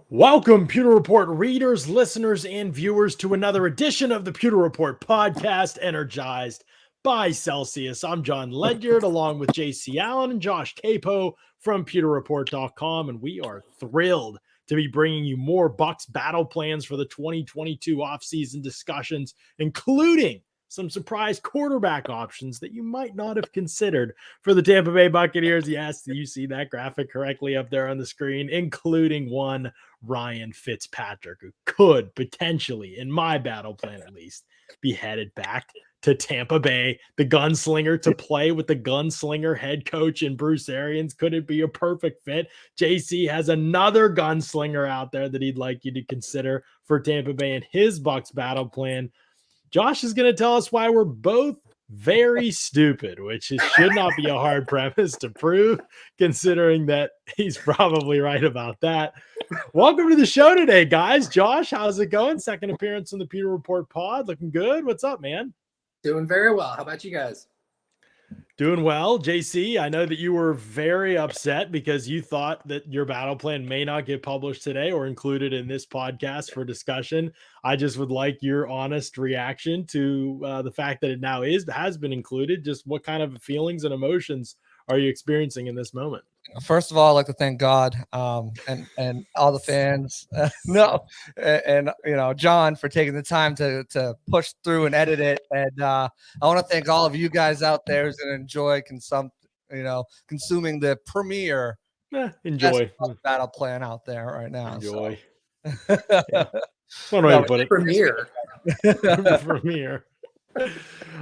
Welcome, Pewter Report readers, listeners, and viewers to another edition of the Pewter Report podcast, Energized by Celsius. I'm John Ledyard, along with JC Allen and Josh Capo from PewterReport.com, and we are thrilled to be bringing you more Bucs Battle Plans for the 2022 offseason discussions, including some surprise quarterback options that you might not have considered for the Tampa Bay Buccaneers. Yes, you see that graphic correctly up there on the screen, including one Ryan Fitzpatrick, who could potentially, in my battle plan at least, be headed back to Tampa Bay, the gunslinger, to play with the gunslinger head coach in Bruce Arians. Could it be a perfect fit? JC has another gunslinger out there that he'd like you to consider for Tampa Bay and his Bucs battle plan. Josh is going to tell us why we're both very stupid, which should not be a hard premise to prove, considering that he's probably right about that. Welcome to the show today, guys. Josh, how's it going? Second appearance on the Pewter Report pod. Looking good. What's up, man? Doing very well. How about you guys? Doing well. JC, I know that you were very upset because you thought that your battle plan may not get published today or included in this podcast for discussion. I just would like your honest reaction to the fact that it now has been included. Just what kind of feelings and emotions are you experiencing in this moment? First of all, I'd like to thank God and all the fans. And John for taking the time to push through and edit it. And I want to thank all of you guys out there who's going to enjoy consuming the premiere battle plan out there right now. Enjoy. So. One way to put it. Premiere. Premiere.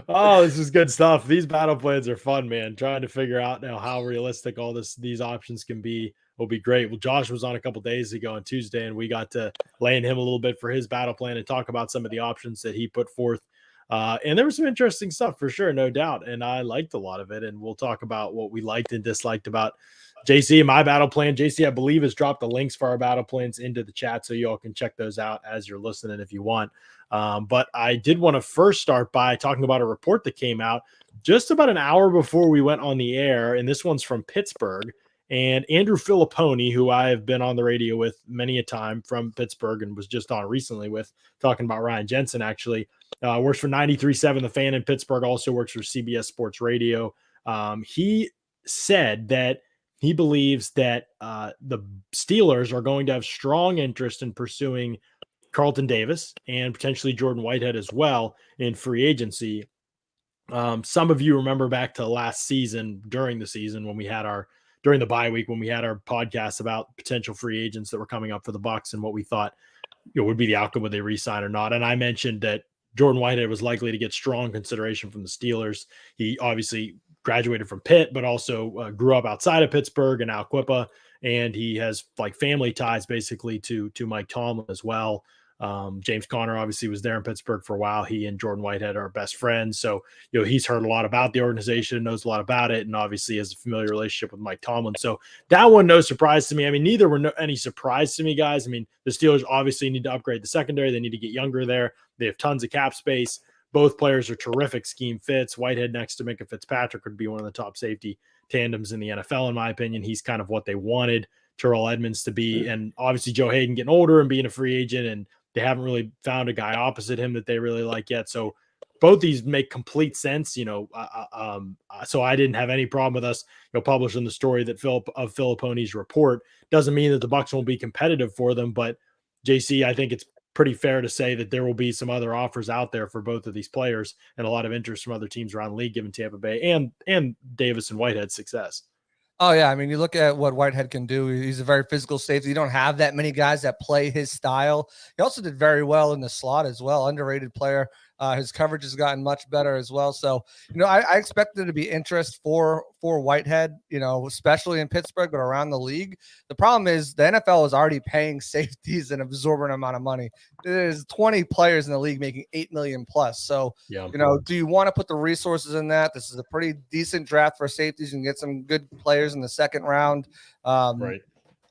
Oh, this is good stuff. These battle plans are fun, man. Trying to figure out now how realistic all these options can be will be great. Well, Josh was on a couple days ago on Tuesday, and we got to lay in him a little bit for his battle plan and talk about some of the options that he put forth. And there was some interesting stuff for sure, no doubt. And I liked a lot of it. And we'll talk about what we liked and disliked about JC and my battle plan. JC, I believe, has dropped the links for our battle plans into the chat, so you all can check those out as you're listening if you want. But I did want to first start by talking about a report that came out just about an hour before we went on the air, and this one's from Pittsburgh. And Andrew Filipponi, who I have been on the radio with many a time from Pittsburgh and was just on recently with talking about Ryan Jensen, actually, works for 93.7 The Fan in Pittsburgh, also works for CBS Sports Radio. He said that he believes that the Steelers are going to have strong interest in pursuing Carlton Davis and potentially Jordan Whitehead as well in free agency. Some of you remember back to last season, during the season when we had during the bye week, when we had our podcast about potential free agents that were coming up for the Bucs and what we thought would be the outcome, would they re-sign or not. And I mentioned that Jordan Whitehead was likely to get strong consideration from the Steelers. He obviously graduated from Pitt, but also grew up outside of Pittsburgh and Aliquippa, and he has family ties basically to Mike Tomlin as well. James Conner obviously was there in Pittsburgh for a while. He and Jordan Whitehead are best friends. So, he's heard a lot about the organization, knows a lot about it, and obviously has a familiar relationship with Mike Tomlin. So that one, no surprise to me. I mean, neither were any surprise to me, guys. I mean, the Steelers obviously need to upgrade the secondary. They need to get younger there. They have tons of cap space. Both players are terrific scheme fits. Whitehead next to Minka Fitzpatrick would be one of the top safety tandems in the NFL, in my opinion. He's kind of what they wanted Terrell Edmonds to be. And obviously Joe Hayden getting older and being a free agent, and they haven't really found a guy opposite him that they really like yet. So both these make complete sense, so I didn't have any problem with us, publishing the story that of Filipponi's report. Doesn't mean that the Bucs won't be competitive for them, but JC, I think it's pretty fair to say that there will be some other offers out there for both of these players and a lot of interest from other teams around the league, given Tampa Bay and Davis and Whitehead's success. Oh, yeah. I mean, you look at what Whitehead can do. He's a very physical safety. You don't have that many guys that play his style. He also did very well in the slot as well. Underrated player. His coverage has gotten much better as well. So, I expect there to be interest for Whitehead, especially in Pittsburgh, but around the league. The problem is the NFL is already paying safeties an absorbent amount of money. There's 20 players in the league making $8 million plus. So, yeah. Do you want to put the resources in that? This is a pretty decent draft for safeties. You can get some good players in the second round, right,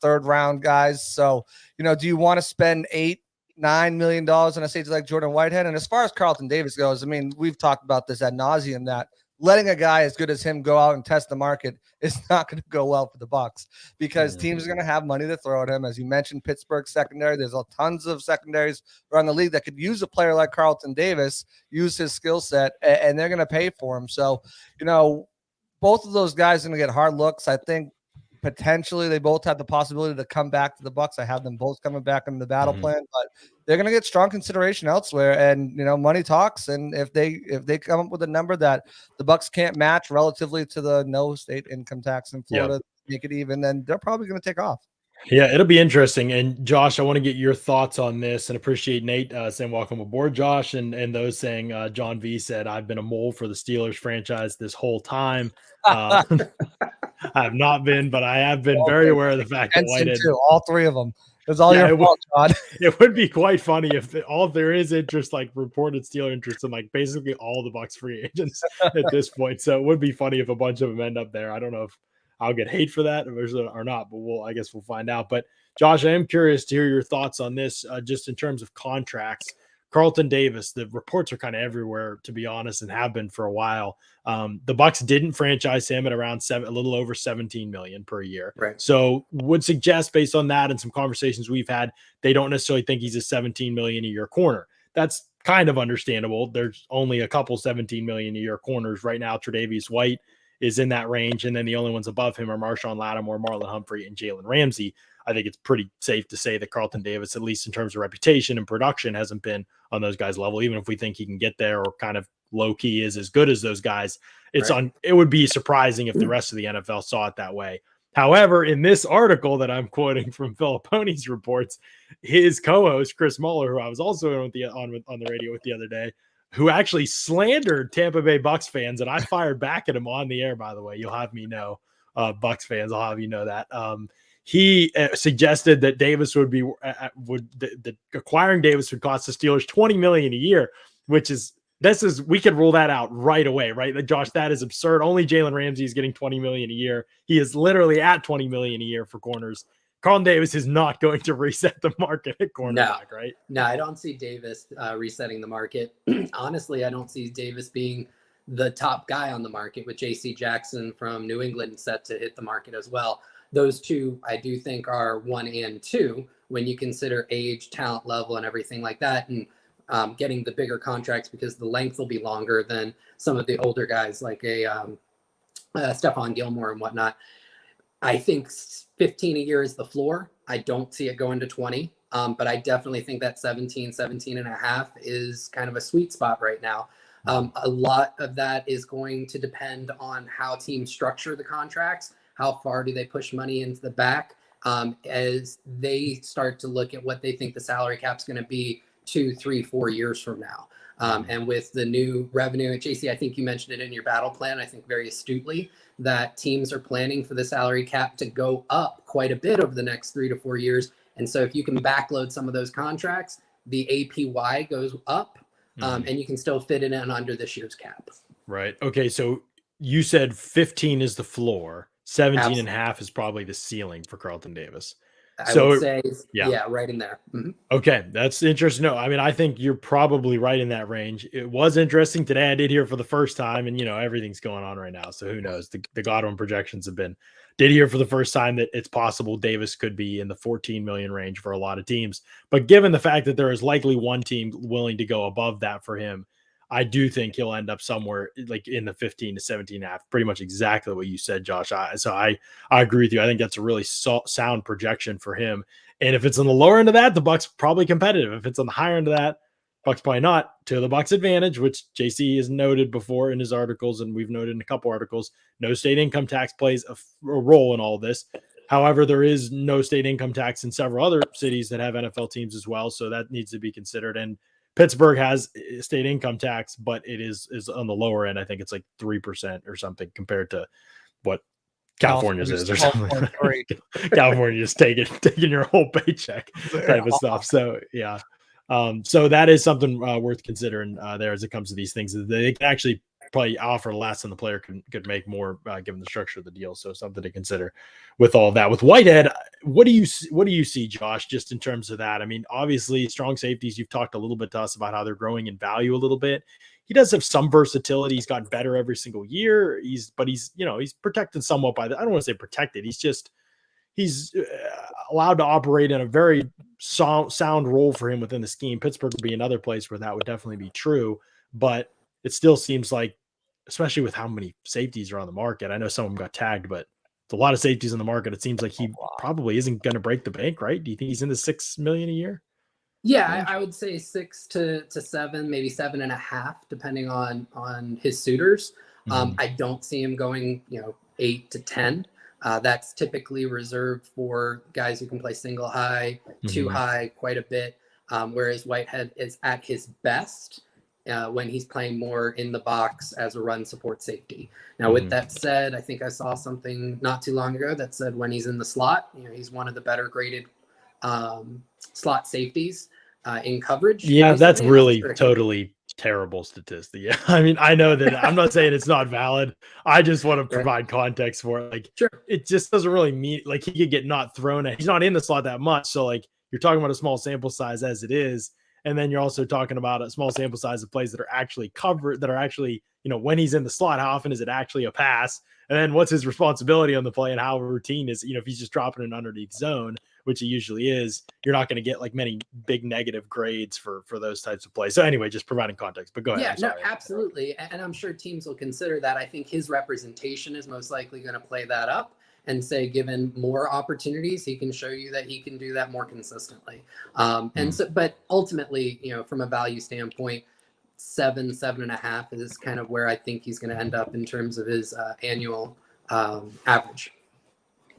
third round guys. So, do you want to spend $8-9 million on a safety like Jordan Whitehead? And as far as Carlton Davis goes, I mean, we've talked about this ad nauseum that letting a guy as good as him go out and test the market is not going to go well for the Bucs because teams are going to have money to throw at him. As you mentioned, Pittsburgh secondary, there's tons of secondaries around the league that could use a player like Carlton Davis, use his skill set, and they're going to pay for him. So, both of those guys are going to get hard looks. I think potentially they both have the possibility to come back to the Bucs. I have them both coming back in the battle plan, but they're going to get strong consideration elsewhere. And, money talks. And if they come up with a number that the Bucs can't match relatively to the no state income tax in Florida, make it even, then they're probably going to take off. Yeah, it'll be interesting. And Josh, I want to get your thoughts on this and appreciate Nate saying welcome aboard, Josh, and those saying John V said, I've been a mole for the Steelers franchise this whole time. I have not been, but I have been very aware of the fact that Whitehead, all three of them. It's all your fault, John. It would be quite funny if there is interest, like reported Steeler interest in like basically all the Bucs free agents at this point. So it would be funny if a bunch of them end up there. I don't know if I'll get hate for that or not, but I guess we'll find out. But Josh, I am curious to hear your thoughts on this, just in terms of contracts. Carlton Davis, the reports are kind of everywhere, to be honest, and have been for a while. The Bucs didn't franchise him at around a little over $17 million per year. Right. So would suggest, based on that and some conversations we've had, they don't necessarily think he's a $17 million a year corner. That's kind of understandable. There's only a couple $17 million a year corners right now. Tre'Davious White is in that range, and then the only ones above him are Marshawn Lattimore, Marlon Humphrey, and Jalen Ramsey. I think it's pretty safe to say that Carlton Davis, at least in terms of reputation and production, hasn't been on those guys' level. Even if we think he can get there or kind of low key is as good as those guys, it would be surprising if the rest of the NFL saw it that way. However, in this article that I'm quoting from Filipponi's reports, his co-host Chris Muller, who I was also on the radio with the other day, who actually slandered Tampa Bay Bucs fans, and I fired back at him on the air, by the way. You'll have me know, Bucs fans, I'll have you know that. He suggested that Davis would be acquiring Davis would cost the Steelers $20 million a year, we could rule that out right away, right? Josh, that is absurd. Only Jalen Ramsey is getting $20 million a year. He is literally at $20 million a year for corners. Carlton Davis is not going to reset the market at cornerback, right? No, I don't see Davis resetting the market. Honestly, I don't see Davis being the top guy on the market, with JC Jackson from New England set to hit the market as well. Those two, I do think, are 1 and 2 when you consider age, talent level, and everything like that, and getting the bigger contracts because the length will be longer than some of the older guys like Stephon Gilmore and whatnot. I think 15 a year is the floor. I don't see it going to 20, but I definitely think that 17 and a half is kind of a sweet spot right now. A lot of that is going to depend on how teams structure the contracts. How far do they push money into the back as they start to look at what they think the salary cap is going to be 2, 3, 4 years from now? And with the new revenue, JC, I think you mentioned it in your battle plan, I think very astutely, that teams are planning for the salary cap to go up quite a bit over the next 3 to 4 years. And so if you can backload some of those contracts, the APY goes up and you can still fit it in under this year's cap. Right. Okay. So you said 15 is the floor. 17 and a half is probably the ceiling for Carlton Davis. I would say, right in there. Mm-hmm. Okay, that's interesting. No, I mean, I think you're probably right in that range. It was interesting today. I did hear for the first time, and everything's going on right now, so who knows? The Godwin projections did hear for the first time that it's possible Davis could be in the 14 million range for a lot of teams. But given the fact that there is likely one team willing to go above that for him, I do think he'll end up somewhere like in the 15 to 17 and a half, pretty much exactly what you said, Josh. I agree with you. I think that's a really sound projection for him. And if it's on the lower end of that, the Bucs probably competitive. If it's on the higher end of that, Bucs probably not. To the Bucs' advantage, which JC has noted before in his articles, and we've noted in a couple articles, no state income tax plays a role in all of this. However, there is no state income tax in several other cities that have NFL teams as well, so that needs to be considered. And Pittsburgh has state income tax, but it is on the lower end. I think it's like 3% or something compared to what California's is or something. California's taking your whole paycheck type of stuff. So yeah. So that is something worth considering there as it comes to these things. They can actually probably offer less than the player could make more given the structure of the deal. So something to consider with all of that. With Whitehead, what do you see, Josh, just in terms of that? I mean, obviously strong safeties, you've talked a little bit to us about how they're growing in value a little bit. he does have some versatility. He's gotten better every single year. But he's protected somewhat by I don't want to say protected. He's allowed to operate in a very sound role for him within the scheme. Pittsburgh would be another place where that would definitely be true, but it still seems like, especially with how many safeties are on the market. I know some of them got tagged, but it's a lot of safeties in the market. It seems like he probably isn't going to break the bank, right? Do you think he's in the $6 million a year? Yeah, I would say 6 to 7, maybe 7.5, depending on his suitors. I don't see him going, 8 to 10. That's typically reserved for guys who can play single high, two high quite a bit, whereas Whitehead is at his best when he's playing more in the box as a run support safety. Now, with that said, I think I saw something not too long ago that said when he's in the slot, he's one of the better graded slot safeties in coverage. Yeah, that's really totally terrible statistic. Yeah, I mean, I know that I'm not saying it's not valid. I just want to provide context for it. Like, it just doesn't really mean like he could get not thrown at. He's not in the slot that much, so like you're talking about a small sample size as it is, and then you're also talking about a small sample size of plays that are actually covered, that are actually when he's in the slot, how often is it actually a pass, and then what's his responsibility on the play, and how routine is if he's just dropping an underneath zone, which he usually is, you're not going to get like many big negative grades for those types of plays. So anyway, just providing context, but go ahead. Yeah, no, absolutely. And I'm sure teams will consider that. I think his representation is most likely going to play that up and say, given more opportunities, he can show you that he can do that more consistently. And so, but ultimately, from a value standpoint, 7.5 is kind of where I think he's going to end up in terms of his annual average.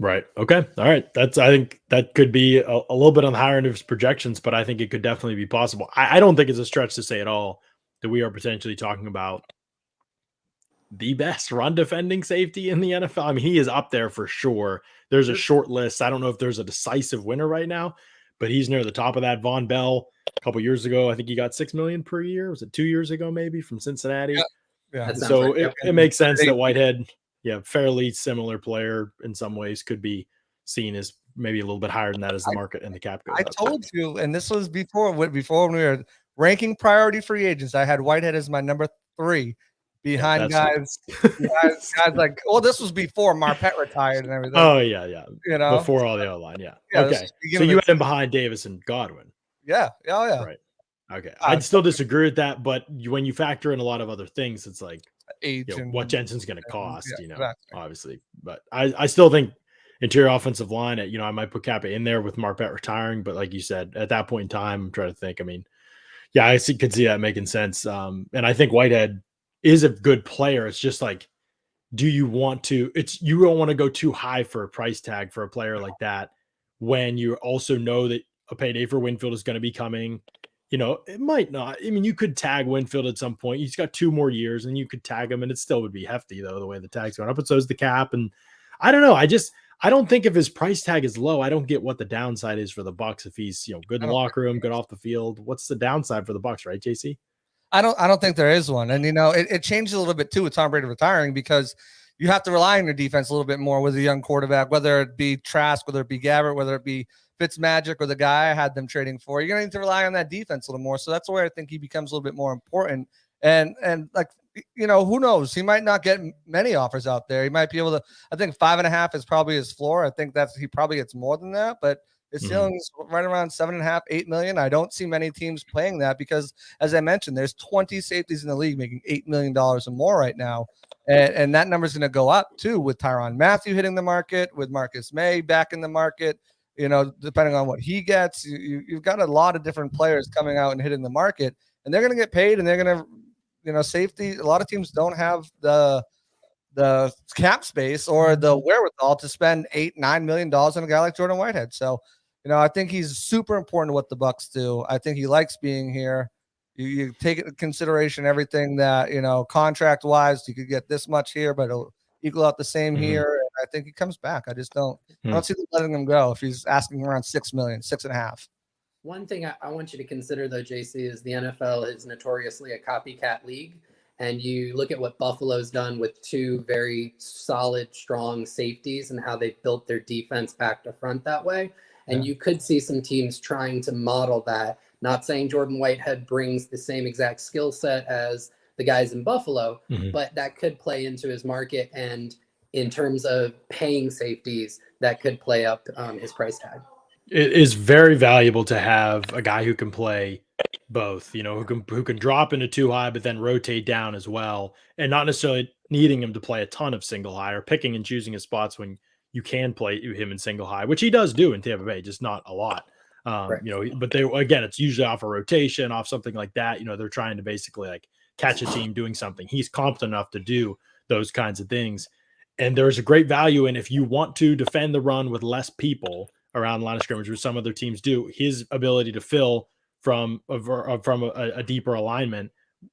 Right. Okay. All right. I think that could be a little bit on the higher end of his projections, but I think it could definitely be possible. I don't think it's a stretch to say at all that we are potentially talking about the best run defending safety in the NFL. I mean, he is up there for sure. There's a short list. I don't know if there's a decisive winner right now, but he's near the top of that. Von Bell, a couple years ago, I think he got $6 million per year. Was it 2 years ago, maybe, from Cincinnati? Yeah. So it makes sense that Whitehead, fairly similar player in some ways, could be seen as maybe a little bit higher than that as the market and the cap goes up. I told you, and this was before when we were ranking priority free agents, I had Whitehead as my number 3 behind guys like, this was before Marpet retired and everything. Oh yeah. Before all the other line. Yeah. Okay. So you had him behind Davis and Godwin. Yeah. Oh yeah. Right. Okay. I'd still disagree with that, but when you factor in a lot of other things, it's like age what Jensen's going to cost, exactly. Obviously. But I still think interior offensive line, I might put Kappa in there with Marpet retiring, but like you said, at that point in time, I'm trying to think. I mean, I could see that making sense. And I think Whitehead is a good player. It's just like, you don't want to go too high for a price tag for a player like that when you also know that a payday for Winfield is going to be coming. It might not. I mean, you could tag Winfield at some point. He's got 2 more years, and you could tag him, and it still would be hefty, though, the way the tag's going up. But so is the cap. And I don't know. I don't think if his price tag is low, I don't get what the downside is for the Bucs if he's good in the locker room, good off the field. What's the downside for the Bucs, right, JC? I don't think there is one. And it changes a little bit too with Tom Brady retiring, because you have to rely on your defense a little bit more with a young quarterback, whether it be Trask, whether it be Gabbert, whether it be Fitzmagic or the guy I had them trading for. You're going to need to rely on that defense a little more. So that's where I think he becomes a little bit more important. And like, who knows? He might not get many offers out there. He might be able to. I think 5.5 is probably his floor. I think he probably gets more than that, but his ceiling's right around 7.5, 8 million. I don't see many teams playing that because, as I mentioned, there's 20 safeties in the league making $8 million or more right now. And that number is going to go up too with Tyrann Mathieu hitting the market, with Marcus May back in the market. Depending on what he gets, you've got a lot of different players coming out and hitting the market, and they're going to get paid, and they're going to, safety. A lot of teams don't have the cap space or the wherewithal to spend $8-9 million on a guy like Jordan Whitehead. So, I think he's super important to what the Bucs do. I think he likes being here. You take into consideration everything that, contract wise, you could get this much here, but it'll equal out the same here. And I think he comes back. I don't see them letting him go if he's asking around 6 million, 6.5. One thing I want you to consider, though, JC, is the NFL is notoriously a copycat league. And you look at what Buffalo's done with 2 very solid, strong safeties and how they've built their defense back to front that way. And you could see some teams trying to model that. Not saying Jordan Whitehead brings the same exact skill set as the guys in Buffalo, Mhm. but that could play into his market. And in terms of paying safeties, that could play up his price tag. It is very valuable to have a guy who can play both, who can drop into too high, but then rotate down as well, and not necessarily needing him to play a ton of single high or picking and choosing his spots when you can play him in single high, which he does do in Tampa Bay, just not a lot. Right. But again, it's usually off a rotation, off something like that. They're trying to basically like catch a team doing something. He's competent enough to do those kinds of things. And there's a great value in if you want to defend the run with less people around the line of scrimmage, which some other teams do, his ability to fill from a deeper alignment,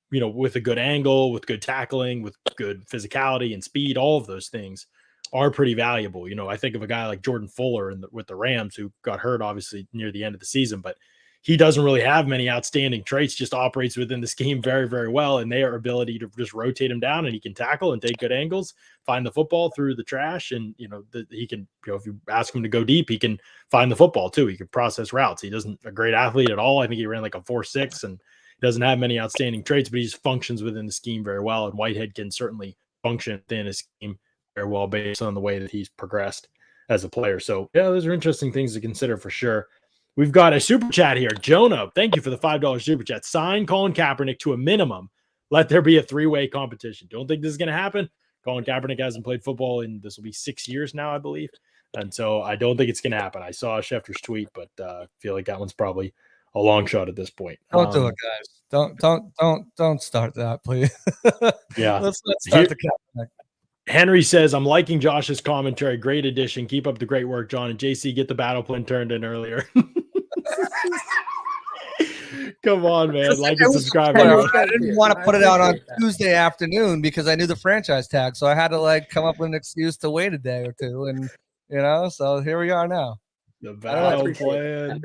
with a good angle, with good tackling, with good physicality and speed, all of those things are pretty valuable. I think of a guy like Jordan Fuller with the Rams, who got hurt obviously near the end of the season, but he doesn't really have many outstanding traits, just operates within the scheme very, very well. And their ability to just rotate him down, and he can tackle and take good angles, find the football through the trash. And, he can, if you ask him to go deep, he can find the football too. He can process routes. He doesn't a great athlete at all. I think he ran like a 4.6 and doesn't have many outstanding traits, but he just functions within the scheme very well. And Whitehead can certainly function within his scheme very well based on the way that he's progressed as a player. So yeah, those are interesting things to consider for sure. We've got a super chat here. Jonah, thank you for the $5 super chat. Sign Colin Kaepernick to a minimum. Let there be a three-way competition. Don't think this is going to happen. Colin Kaepernick hasn't played football in, this will be 6 years now, I believe. And so I don't think it's going to happen. I saw Schefter's tweet, but I feel like that one's probably a long shot at this point. Don't do it, guys. Don't start that, please. Yeah. Let's start the Kaepernick. Henry says, I'm liking Josh's commentary. Great addition. Keep up the great work, Jon and JC. Get the battle plan turned in earlier. Come on, man. Like and subscribe. I didn't want to put it out on Tuesday afternoon because I knew the franchise tag. So I had to come up with an excuse to wait a day or two. And, so here we are now. The battle plan.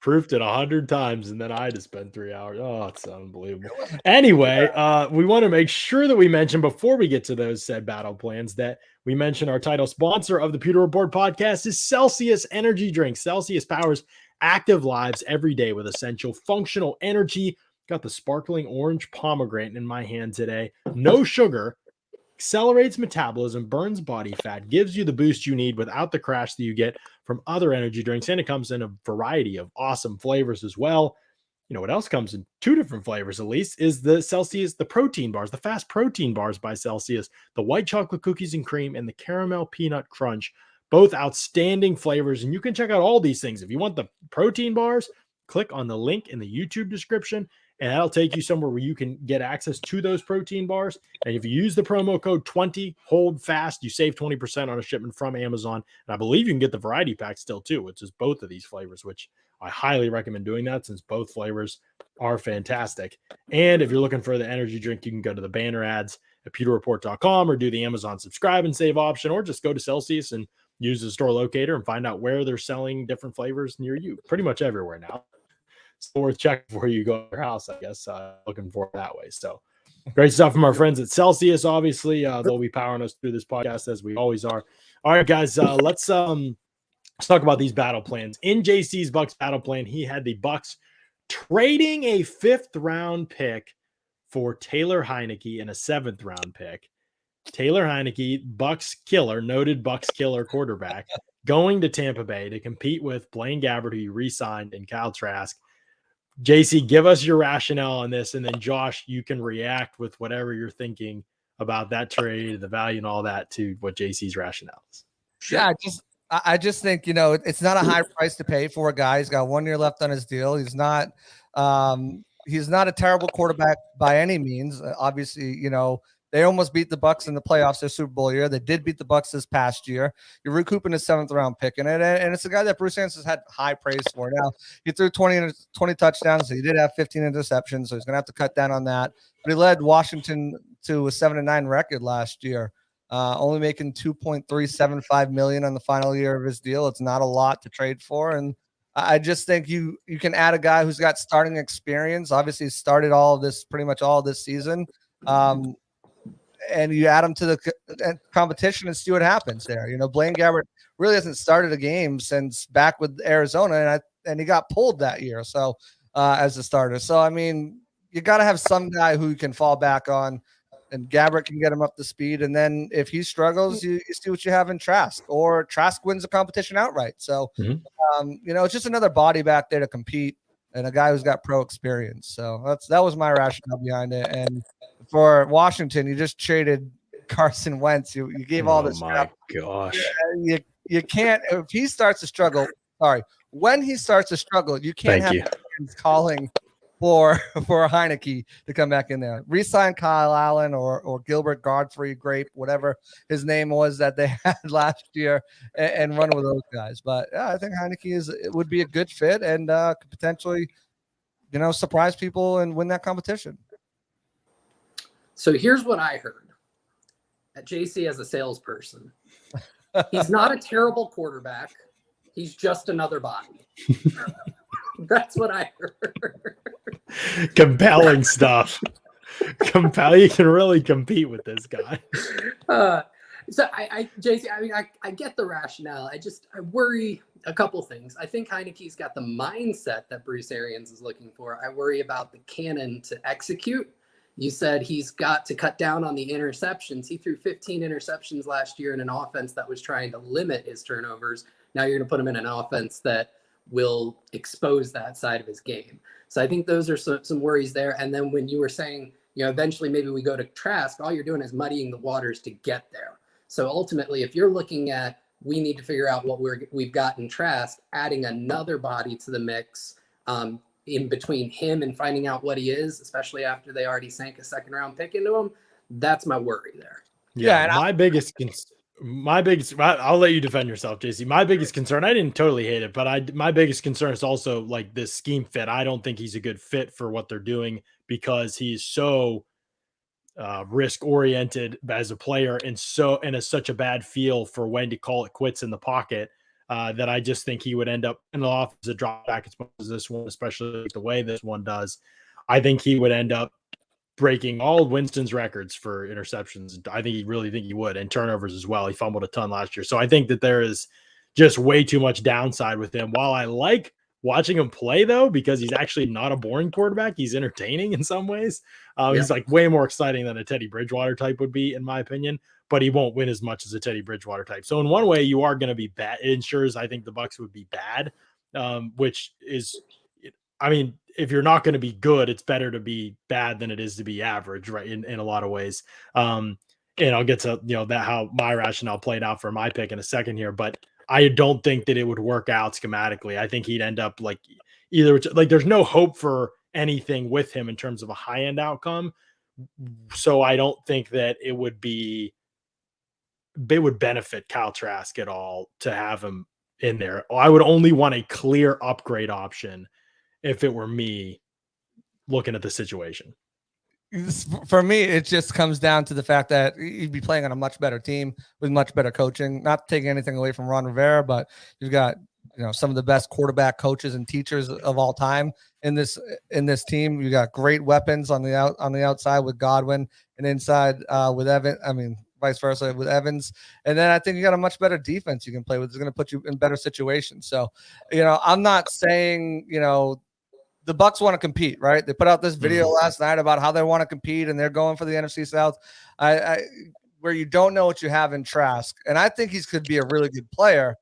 Proofed it 100 times, and then I had to spend 3 hours. Oh, it's unbelievable. Anyway, we want to make sure that we mention before we get to those said battle plans that we mention our title sponsor of the Pewter Report podcast is Celsius Energy Drink. Celsius powers active lives every day with essential functional energy. Got the sparkling orange pomegranate in my hand today. No sugar. Accelerates metabolism, burns body fat, gives you the boost you need without the crash that you get from other energy drinks. And it comes in a variety of awesome flavors as well. What else comes in 2 different flavors, at least, is the Celsius, the protein bars, the fast protein bars by Celsius, the white chocolate cookies and cream, and the caramel peanut crunch. Both outstanding flavors. And you can check out all these things. If you want the protein bars, click on the link in the YouTube description, and that'll take you somewhere where you can get access to those protein bars. And if you use the promo code 20, hold fast, you save 20% on a shipment from Amazon. And I believe you can get the variety pack still too, which is both of these flavors, which I highly recommend doing that since both flavors are fantastic. And if you're looking for the energy drink, you can go to the banner ads at pewterreport.com or do the Amazon subscribe and save option, or just go to Celsius and use the store locator and find out where they're selling different flavors near you. Pretty much everywhere now. It's worth checking before you go to your house, I guess, looking for it that way. So great stuff from our friends at Celsius. Obviously, they'll be powering us through this podcast as we always are. All right, guys, let's talk about these battle plans. In JC's Bucs battle plan, he had the Bucs trading a 5th round pick for Taylor Heinicke and a 7th round pick. Taylor Heinicke, Bucs killer, noted Bucs killer quarterback, going to Tampa Bay to compete with Blaine Gabbert, who he re-signed, and Kyle Trask. JC, give us your rationale on this, and then Josh, you can react with whatever you're thinking about that trade, the value, and all that to what JC's rationale is. Yeah, I just think it's not a high price to pay for a guy. He's got 1 year left on his deal. He's not a terrible quarterback by any means. Obviously, they almost beat the Bucs in the playoffs their Super Bowl year. They did beat the Bucs this past year. You're recouping a 7th round pick in it, and it's a guy that Bruce Arians has had high praise for. Now he threw 20 touchdowns. So he did have 15 interceptions, so he's going to have to cut down on that. But he led Washington to a 7-9 record last year, only making $2.375 million on the final year of his deal. It's not a lot to trade for, and I just think you can add a guy who's got starting experience. Obviously, he started pretty much all of this season. And you add him to the competition and see what happens there. Blaine Gabbert really hasn't started a game since back with Arizona, and he got pulled that year. So as a starter. So, I mean, you got to have some guy who you can fall back on, and Gabbert can get him up to speed. And then if he struggles, you see what you have in Trask, or Trask wins the competition outright. So, it's just another body back there to compete, and a guy who's got pro experience. So that was my rationale behind it. And for Washington, you just traded Carson Wentz. You gave all this. Oh my gosh! You can't, if he starts to struggle. Sorry, when he starts to struggle, you can't have fans calling for Heinicke to come back in there. Resign Kyle Allen or Gilbert Godfrey, Grape, whatever his name was that they had last year, and run with those guys. But yeah, I think Heinicke would be a good fit, and could potentially, surprise people and win that competition. So here's what I heard at JC as a salesperson. He's not a terrible quarterback. He's just another body. That's what I heard. Compelling stuff. You can really compete with this guy. So JC, I get the rationale. I worry a couple things. I think Heinicke's got the mindset that Bruce Arians is looking for. I worry about the cannon to execute. You said he's got to cut down on the interceptions. He threw 15 interceptions last year in an offense that was trying to limit his turnovers. Now you're going to put him in an offense that will expose that side of his game. So I think those are some worries there. And then when you were saying, eventually maybe we go to Trask, all you're doing is muddying the waters to get there. So ultimately, if you're looking at, we need to figure out what we've got in Trask, adding another body to the mix, in between him and finding out what he is, especially after they already sank a second round pick into him, that's my worry there. Yeah, my biggest, I'll let you defend yourself, JC. My biggest concern, I didn't totally hate it, but my biggest concern is also like this scheme fit. I don't think he's a good fit for what they're doing because he's so risk oriented as a player and has such a bad feel for when to call it quits in the pocket. That I just think he would end up in the office as a drop back as much as this one, especially the way this one does. I think he would end up breaking all Winston's records for interceptions. I think he would, and turnovers as well. He fumbled a ton last year. So I think that there is just way too much downside with him. While I like watching him play, though, because he's actually not a boring quarterback, he's entertaining in some ways. He's like way more exciting than a Teddy Bridgewater type would be, in my opinion. But he won't win as much as a Teddy Bridgewater type. So in one way, you are going to be bad. It ensures I think the Bucs would be bad, which is, if you're not going to be good, it's better to be bad than it is to be average, right? In a lot of ways. And I'll get to that how my rationale played out for my pick in a second here, but I don't think that it would work out schematically. I think he'd end up there's no hope for anything with him in terms of a high end outcome. So I don't think that it would benefit Kyle Trask at all to have him in there. I would only want a clear upgrade option if it were me looking at the situation. For me, it just comes down to the fact that you'd be playing on a much better team with much better coaching, not taking anything away from Ron Rivera, but you've got, some of the best quarterback coaches and teachers of all time in this team. You got great weapons on the outside with Godwin and inside with Evan. Vice versa with Evans. And then I think you got a much better defense you can play with. It's going to put you in better situations. So, I'm not saying, the Bucs want to compete, right? They put out this video last night about how they want to compete and they're going for the NFC South. Where you don't know what you have in Trask. And I think he could be a really good player.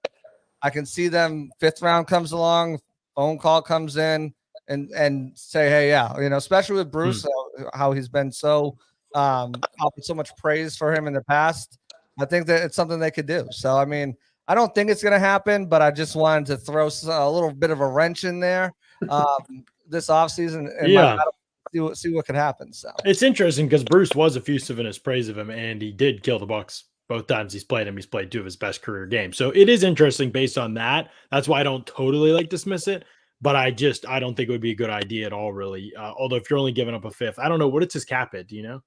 I can see them 5th round comes along, phone call comes in and say, hey, yeah, especially with Bruce, how he's been so offered so much praise for him in the past. I think that it's something they could do. So, I don't think it's going to happen, but I just wanted to throw a little bit of a wrench in there this offseason and see what could happen. So it's interesting because Bruce was effusive in his praise of him, and he did kill the Bucs both times he's played him. He's played 2 of his best career games. So it is interesting based on that. That's why I don't totally dismiss it. But I don't think it would be a good idea at all, really. Although if you're only giving up a 5th, I don't know what it's his cap hit. Do you know?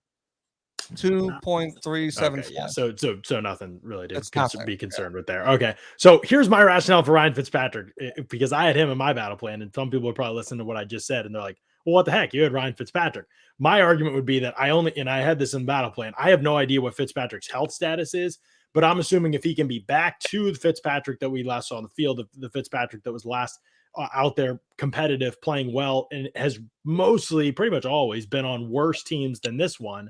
2.375. Okay, yeah. So nothing really to be concerned with there. Okay. So here's my rationale for Ryan Fitzpatrick, because I had him in my battle plan, and some people would probably listen to what I just said and they're like, well, what the heck? You had Ryan Fitzpatrick. My argument would be that I had this in battle plan. I have no idea what Fitzpatrick's health status is, But I'm assuming if he can be back to the Fitzpatrick that we last saw on the field, the Fitzpatrick that was last out there competitive, playing well, and has mostly pretty much always been on worse teams than this one,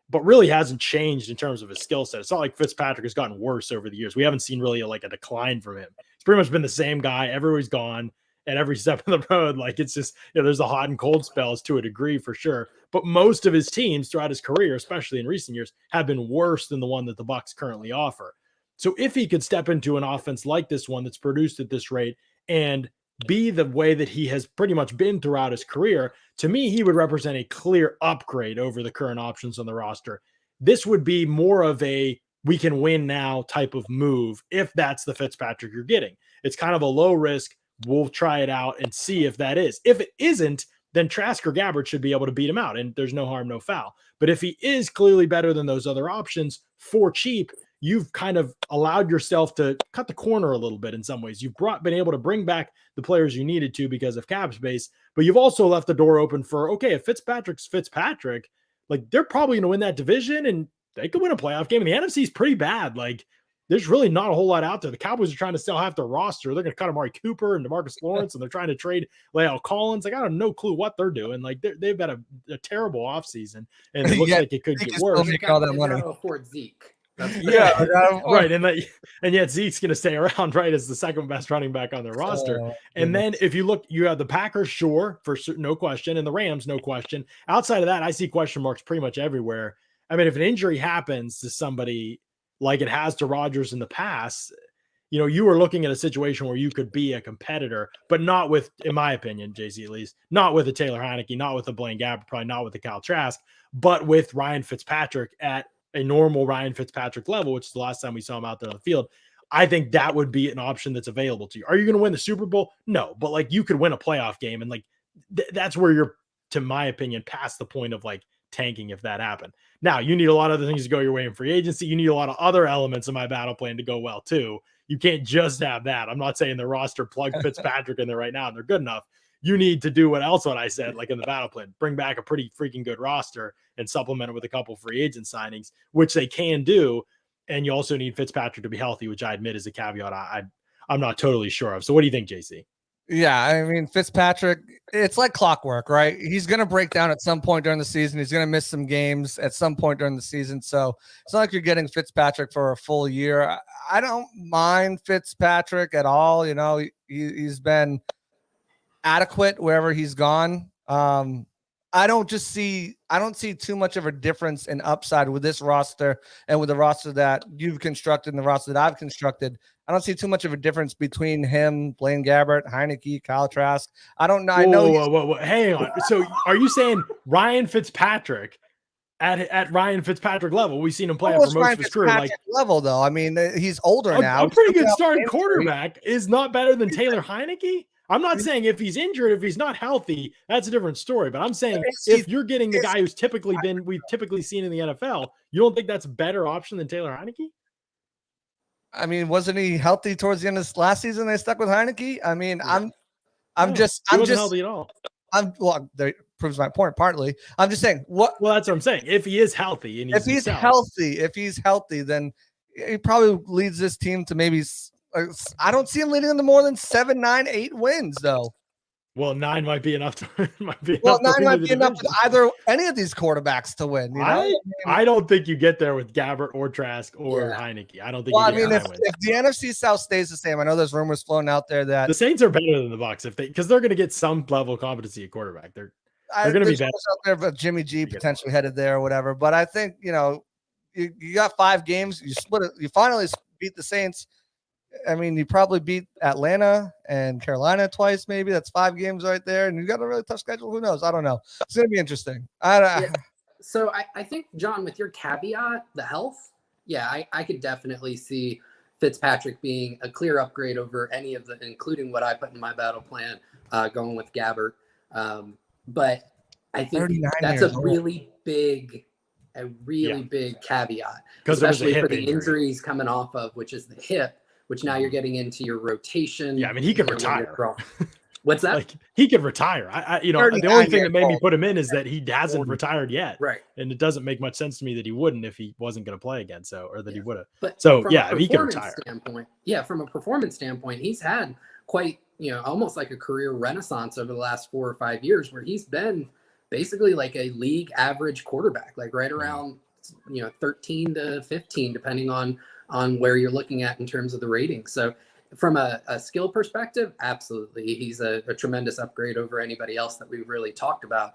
but really hasn't changed in terms of his skill set. It's not like Fitzpatrick has gotten worse over the years. We haven't seen really a decline from him. It's pretty much been the same guy everywhere he's gone at every step of the road. Like, it's just, there's the hot and cold spells to a degree for sure. But most of his teams throughout his career, especially in recent years, have been worse than the one that the Bucs currently offer. So if he could step into an offense like this one that's produced at this rate and be the way that he has pretty much been throughout his career, to me, he would represent a clear upgrade over the current options on the roster. This would be more of a we can win now type of move if that's the Fitzpatrick you're getting. It's kind of a low risk. We'll try it out and see if that is. If it isn't, then Trask or Gabbert should be able to beat him out, and there's no harm, no foul. But if he is clearly better than those other options for cheap, you've kind of allowed yourself to cut the corner a little bit in some ways. You've been able to bring back the players you needed to because of cap space, but you've also left the door open for, okay, if Fitzpatrick's Fitzpatrick, like, they're probably going to win that division and they could win a playoff game. And the NFC is pretty bad. Like, there's really not a whole lot out there. The Cowboys are trying to sell half their roster. They're going to cut Amari Cooper and DeMarcus Lawrence, and they're trying to trade La'el Collins. Like, I have no clue what they're doing. Like, they've got a terrible offseason, and it looks like it could get worse. All that money. Afford Zeke. Right. And yet Zeke's going to stay around, right, as the second best running back on their roster. And then if you look, you have the Packers, sure, for no question, and the Rams, no question. Outside of that, I see question marks pretty much everywhere. I mean, if an injury happens to somebody like it has to Rodgers in the past, you were looking at a situation where you could be a competitor, but not with, in my opinion, JC at least, not with a Taylor Heinicke, not with a Blaine Gabbert, probably not with a Kyle Trask, but with Ryan Fitzpatrick at a normal Ryan Fitzpatrick level, which is the last time we saw him out there on the field. I think that would be an option that's available to you. Are you going to win the Super Bowl? No, but like, you could win a playoff game, and like that's where you're, to my opinion, past the point of like tanking if that happened. Now, you need a lot of other things to go your way in free agency. You need a lot of other elements of my battle plan to go well too. You can't just have that. I'm not saying the roster plug Fitzpatrick in there right now and they're good enough. You need to do what I said, like in the battle plan, bring back a pretty freaking good roster and supplement it with a couple free agent signings, which they can do. And you also need Fitzpatrick to be healthy, which I admit is a caveat I'm not totally sure of. So what do you think, JC? Yeah, I mean, Fitzpatrick, it's like clockwork, right? He's going to break down at some point during the season. He's going to miss some games at some point during the season. So it's not like you're getting Fitzpatrick for a full year. I don't mind Fitzpatrick at all. He's been adequate wherever he's gone. I don't see too much of a difference in upside with this roster and with the roster that you've constructed and the roster that I've constructed. I don't see too much of a difference between him, Blaine Gabbert, Heinicke, Kyle Trask. I don't know. I know. Whoa. Hang on. So are you saying Ryan Fitzpatrick at Ryan Fitzpatrick level? We've seen him play for most of his career. Like level, though. I mean, he's older now. A pretty good starting quarterback is not better than Taylor Heinicke. I'm not saying if he's injured, if he's not healthy, that's a different story. But I'm saying if you're getting the guy who's we've typically seen in the NFL, you don't think that's a better option than Taylor Heinicke? I mean, wasn't he healthy towards the end of last season? They stuck with Heinicke. I mean, yeah. I'm just healthy at all. That proves my point partly. I'm just saying Well, that's what I'm saying. If he is healthy and if he's healthy, then he probably leads this team to maybe. I don't see him leading them to more than 7, 9, 8 wins, though. Well, 9 might be enough. 9 might be enough with any of these quarterbacks to win. I don't think you get there with Gabbert or Trask or Heinicke. I don't think. Well, if the NFC South stays the same, I know there's rumors floating out there that the Saints are better than the Bucs because they're going to get some level of competency at quarterback. They're going to be better out there, but Jimmy G potentially headed there or whatever. But I think you got 5 games. You split it. You finally beat the Saints. I mean, you probably beat Atlanta and Carolina twice, maybe. That's 5 games right there. And you got a really tough schedule. Who knows? I don't know. It's going to be interesting. So I think, John, with your caveat, the health, I could definitely see Fitzpatrick being a clear upgrade over any of the, including what I put in my battle plan, going with Gabbert. But I think that's a really big caveat, especially for the injuries coming off of, which is the hip, which now you're getting into your rotation. Yeah, I mean, he could retire. What's that? Like he could retire. The only thing that made me put him in is that he hasn't retired yet. Right. And it doesn't make much sense to me that he wouldn't if he wasn't going to play again. Or that he would have. But so yeah, he could retire. From a performance standpoint, he's had quite, almost like a career renaissance over the last 4 or 5 years where he's been basically like a league average quarterback, like right around, 13 to 15, depending on where you're looking at in terms of the rating. So from a skill perspective, absolutely. He's a tremendous upgrade over anybody else that we've really talked about.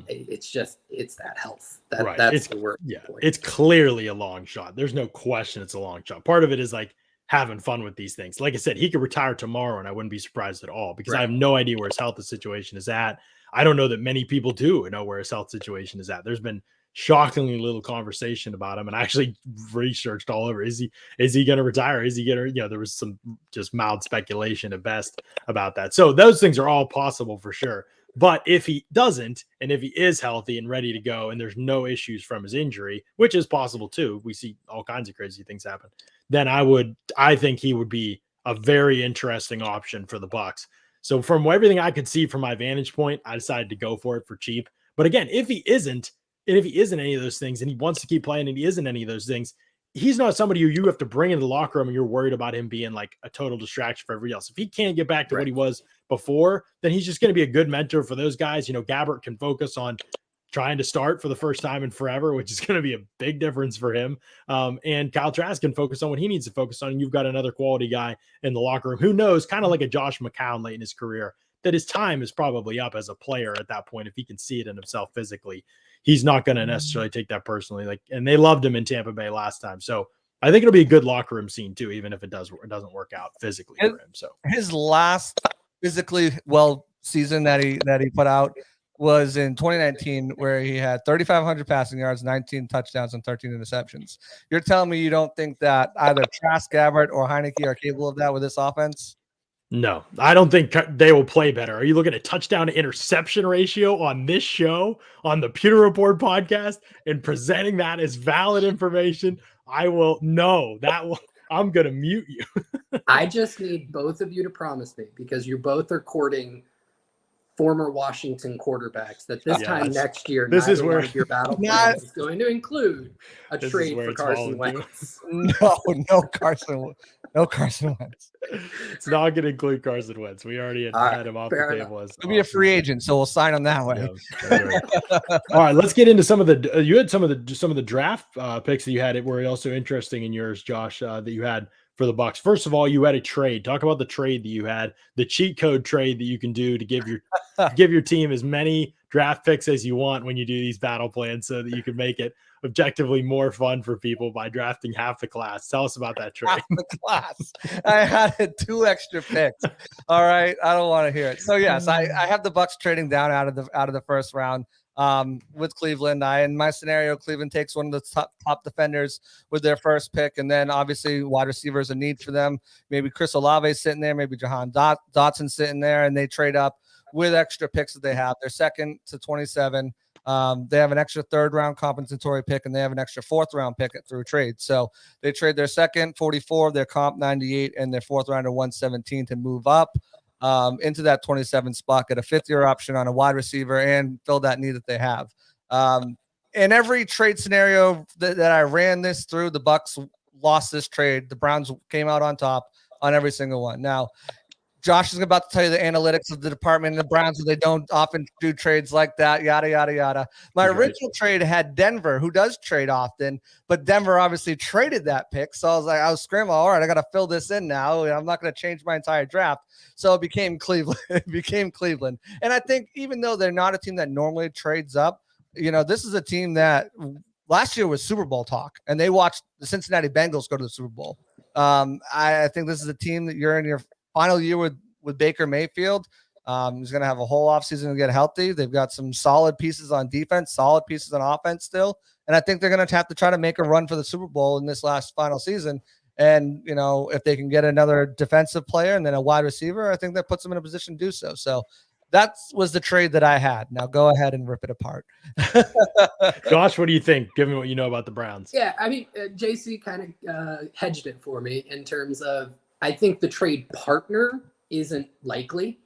It's that health. That's the word. Yeah, it's clearly a long shot. There's no question it's a long shot. Part of it is like having fun with these things. Like I said, he could retire tomorrow and I wouldn't be surprised at all because I have no idea where his health situation is at. I don't know that many people do know where his health situation is at. There's been shockingly little conversation about him, and I actually researched all over. Is he going to retire? Is he going to? There was some just mild speculation at best about that. So those things are all possible for sure. But if he doesn't, and if he is healthy and ready to go, and there's no issues from his injury, which is possible too, we see all kinds of crazy things happen. Then I think he would be a very interesting option for the Bucs. So from everything I could see from my vantage point, I decided to go for it for cheap. But again, if he isn't any of those things and he wants to keep playing and he isn't any of those things, he's not somebody who you have to bring into the locker room and you're worried about him being like a total distraction for everybody else. If he can't get back to what he was before, then he's just going to be a good mentor for those guys. Gabbert can focus on trying to start for the first time in forever, which is going to be a big difference for him. And Kyle Trask can focus on what he needs to focus on. And you've got another quality guy in the locker room who knows, kind of like a Josh McCown late in his career, that his time is probably up as a player at that point. If he can see it in himself physically, he's not going to necessarily take that personally. And they loved him in Tampa Bay last time. So I think it'll be a good locker room scene too, even if it doesn't work out physically for him. So his last physically season that he put out was in 2019, where he had 3,500 passing yards, 19 touchdowns, and 13 interceptions. You're telling me you don't think that either Trask, Gabbert, or Heinicke are capable of that with this offense? No, I don't think they will play better. Are you looking at touchdown to interception ratio on this show, on the Pewter Report podcast, and presenting that as valid information? I'm going to mute you. I just need both of you to promise me, because you both are courting former Washington quarterbacks, that this time next year, this is where your battle plan is going to include a trade for Carson Wentz. No Carson Wentz. It's not going to include Carson Wentz. We already had him off the table. He'll be a free agent, so we'll sign him that way. Yeah, all right, let's get into some of the. You had some of the draft picks that you had. It were also interesting in yours, Josh, that you had for the Bucs. First of all, you had a trade. Talk about the trade that you had, the cheat code trade that you can do to give your team as many draft picks as you want when you do these battle plans, so that you can make it objectively more fun for people by drafting half the class. Tell us about that trade. Half the class. I had 2 extra picks. All right, I don't want to hear it. So yes, I have the Bucs trading down out of the first round with Cleveland. In my scenario, Cleveland takes one of the top defenders with their first pick, and then obviously wide receiver is a need for them. Maybe Chris Olave sitting there, maybe Jahan Dotson sitting there, and they trade up with extra picks that they have. They're second to 27. They have an extra 3rd round compensatory pick, and they have an extra 4th round pick through trade. So they trade their second 44, their comp 98, and their 4th rounder 117 to move up into that 27 spot, get a 5th-year option on a wide receiver, and fill that need that they have. In every trade scenario that I ran this through, the Bucs lost this trade. The Browns came out on top on every single one. Now, Josh is about to tell you the analytics of the department in the Browns, so they don't often do trades like that, yada, yada, yada. My original trade had Denver, who does trade often, but Denver obviously traded that pick. So I was scrambling. All right, I got to fill this in now. I'm not going to change my entire draft. So it became Cleveland. And I think even though they're not a team that normally trades up, this is a team that last year was Super Bowl talk, and they watched the Cincinnati Bengals go to the Super Bowl. I think this is a team that you're in your final year with Baker Mayfield. He's going to have a whole offseason to get healthy. They've got some solid pieces on defense, solid pieces on offense still. And I think they're going to have to try to make a run for the Super Bowl in this last final season. And, if they can get another defensive player and then a wide receiver, I think that puts them in a position to do so. So that was the trade that I had. Now go ahead and rip it apart. Josh, what do you think, given what you know about the Browns? Yeah, I mean, JC kind of hedged it for me in terms of, I think the trade partner isn't likely.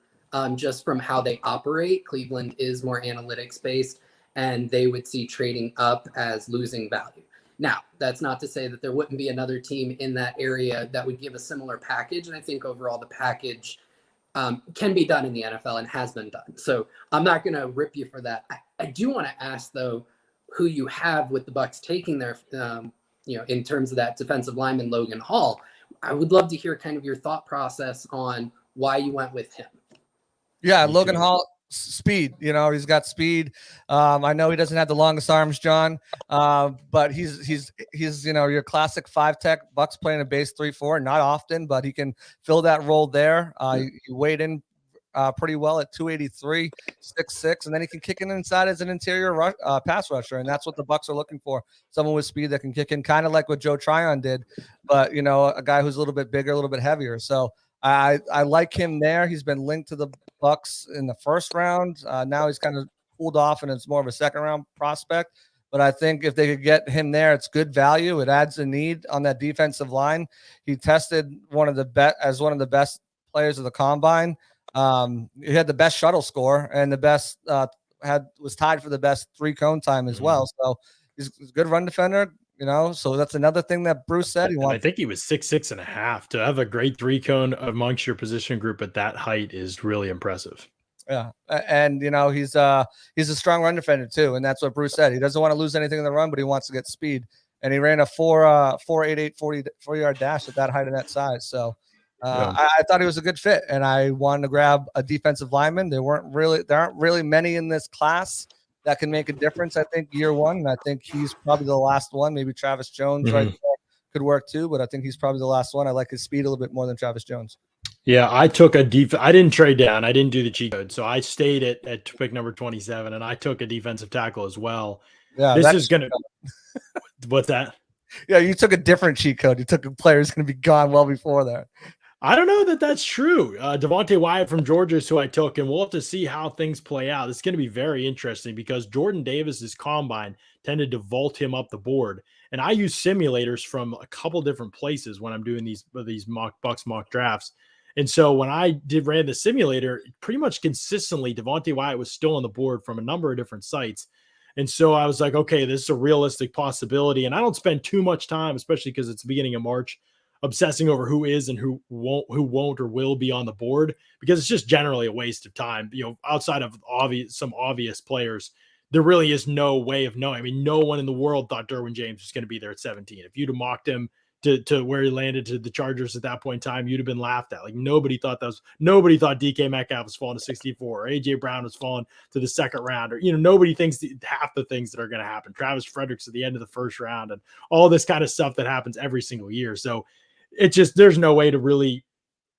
just from how they operate. Cleveland is more analytics based, and they would see trading up as losing value. Now, that's not to say that there wouldn't be another team in that area that would give a similar package. And I think overall the package can be done in the NFL and has been done. So I'm not going to rip you for that. I do want to ask, though, who you have with the Bucs taking their, in terms of that defensive lineman, Logan Hall. I would love to hear kind of your thought process on why you went with him. Yeah, Logan Hall, speed. He's got speed. I know he doesn't have the longest arms, John, but he's your classic 5-tech. Bucs playing a base 3-4, not often, but he can fill that role there. He weighed in pretty well at 283, 6'6", and then he can kick in inside as an interior pass rusher, and that's what the Bucs are looking for. Someone with speed that can kick in, kind of like what Joe Tryon did, but a guy who's a little bit bigger, a little bit heavier. So I like him there. He's been linked to the Bucs in the first round. Now he's kind of cooled off, and it's more of a second-round prospect. But I think if they could get him there, it's good value. It adds a need on that defensive line. He tested one of the best players of the combine. He had the best shuttle score and the best was tied for the best 3-cone time as well. So he's a good run defender. So that's another thing that Bruce said. I think he was 6'6.5". To have a great 3-cone amongst your position group at that height is really impressive. Yeah, and he's a strong run defender too, and that's what Bruce said. He doesn't want to lose anything in the run, but he wants to get speed. And he ran a 4.88 40-yard dash at that height and that size. So I thought he was a good fit, and I wanted to grab a defensive lineman. There aren't really many in this class that can make a difference. I think year one, and I think he's probably the last one. Maybe Travis Jones right there could work too, but I think he's probably the last one. I like his speed a little bit more than Travis Jones. Yeah, I took I didn't trade down. I didn't do the cheat code. So I stayed at pick number 27, and I took a defensive tackle as well. Yeah, this is going to – what's that? Yeah, you took a different cheat code. You took a player who's going to be gone well before that. I don't know that that's true. Devontae Wyatt from Georgia is who I took, and we'll have to see how things play out. It's going to be very interesting because Jordan Davis's combine tended to vault him up the board. And I use simulators from a couple different places when I'm doing these Bucs mock drafts. And so when I ran the simulator, pretty much consistently, Devontae Wyatt was still on the board from a number of different sites. And so I was like, okay, this is a realistic possibility. And I don't spend too much time, especially because it's the beginning of March, obsessing over who is and who won't or will be on the board, because it's just generally a waste of time. Outside of some obvious players, there really is no way of knowing. I mean, no one in the world thought Derwin James was going to be there at 17. If you'd have mocked him to where he landed to the Chargers at that point in time, you'd have been laughed at. Like nobody thought DK Metcalf was falling to 64, or AJ Brown was falling to the second round, or nobody thinks half the things that are going to happen. Travis Frederick's at the end of the first round, and all this kind of stuff that happens every single year. So there's no way to really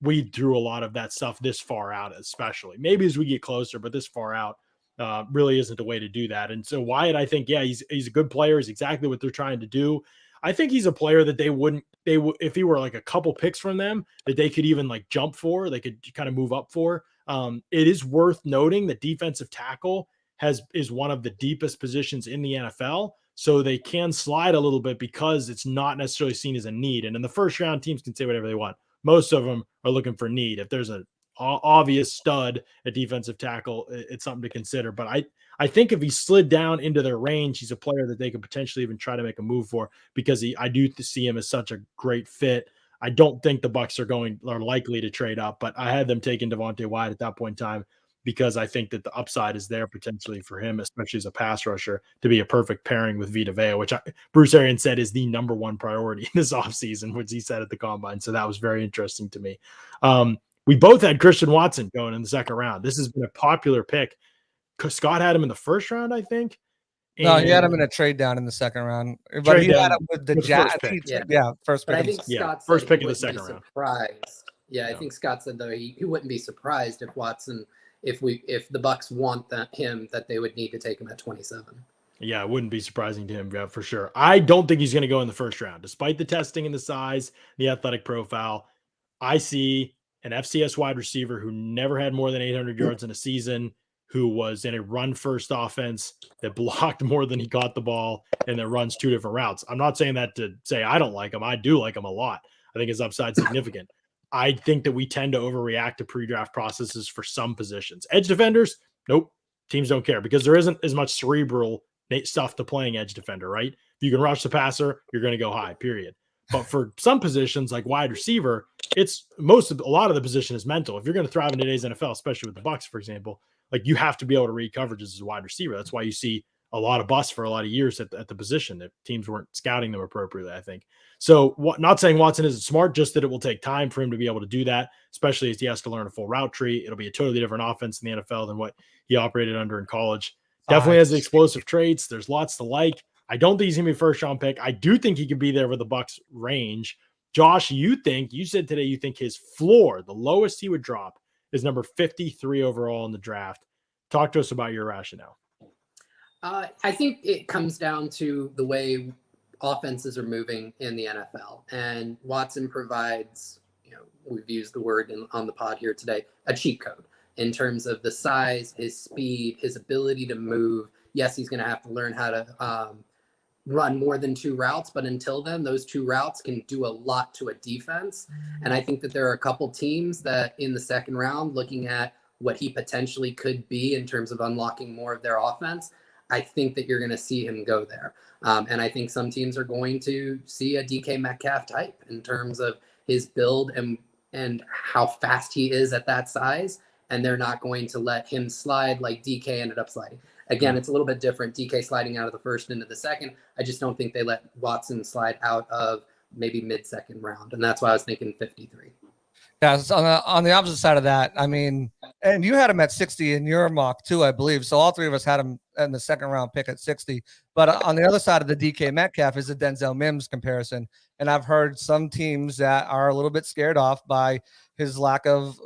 weed through a lot of that stuff this far out, especially maybe as we get closer, but this far out really isn't a way to do that. And so Wyatt, I think, he's a good player. He's exactly what they're trying to do. I think he's a player that they would, if he were like a couple picks from them, that they could even like jump for, they could kind of move up for. It is worth noting that defensive tackle is one of the deepest positions in the NFL. So they can slide a little bit because it's not necessarily seen as a need. And in the first round, teams can say whatever they want. Most of them are looking for need. If there's an obvious stud at defensive tackle, it's something to consider. But I think if he slid down into their range, he's a player that they could potentially even try to make a move for, because I do see him as such a great fit. I don't think the Bucs are likely to trade up, but I had them taking Devontae Wyatt at that point in time because I think that the upside is there potentially for him, especially as a pass rusher, to be a perfect pairing with Vita Vea, which Bruce Arians said is the number one priority in this offseason, which he said at the Combine. So that was very interesting to me. We both had Christian Watson going in the second round. This has been a popular pick. Scott had him in the first round, I think. No, he had him in a trade down in the second round, but he had him with the Jazz. First pick. But I think Scott said first pick in the second round. I think Scott said though he wouldn't be surprised if Watson, if the Bucs want him, that they would need to take him at 27. Yeah, it wouldn't be surprising to him, for sure. I don't think he's going to go in the first round, despite the testing and the size, the athletic profile. I see an FCS wide receiver who never had more than 800 yards in a season, who was in a run-first offense that blocked more than he caught the ball and that runs two different routes. I'm not saying that to say I don't like him. I do like him a lot. I think his upside's significant. I think that we tend to overreact to pre-draft processes for some positions. Edge defenders, nope. Teams don't care because there isn't as much cerebral stuff to playing edge defender, right? If you can rush the passer, you're going to go high, period. But for some positions like wide receiver, a lot of the position is mental. If you're going to thrive in today's NFL, especially with the Bucs, for example, like you have to be able to read coverages as a wide receiver. That's why you see a lot of busts for a lot of years at the position that teams weren't scouting them appropriately, I think. So not saying Watson isn't smart, just that it will take time for him to be able to do that, especially as he has to learn a full route tree. It'll be a totally different offense in the NFL than what he operated under in college. Definitely has the explosive traits. There's lots to like. I don't think he's going to be a first-round pick. I do think he could be there with the Bucs range. Josh, you said today you think his floor, the lowest he would drop, is number 53 overall in the draft. Talk to us about your rationale. I think it comes down to the way offenses are moving in the NFL. And Watson provides, we've used the word on the pod here today, a cheat code in terms of the size, his speed, his ability to move. Yes, he's going to have to learn how to run more than 2 routes, but until then, those 2 routes can do a lot to a defense. And I think that there are a couple teams that in the second round, looking at what he potentially could be in terms of unlocking more of their offense, I think that you're going to see him go there. And I think some teams are going to see a DK Metcalf type in terms of his build and how fast he is at that size. And they're not going to let him slide like DK ended up sliding. Again, it's a little bit different. DK sliding out of the first into the second. I just don't think they let Watson slide out of maybe mid-second round. And that's why I was thinking 53. Yeah, so on the opposite side of that, I mean, and you had him at 60 in your mock too, I believe. So all 3 of us had him in the second round pick at 60. But on the other side of the DK Metcalf is the Denzel Mims comparison. And I've heard some teams that are a little bit scared off by his lack of,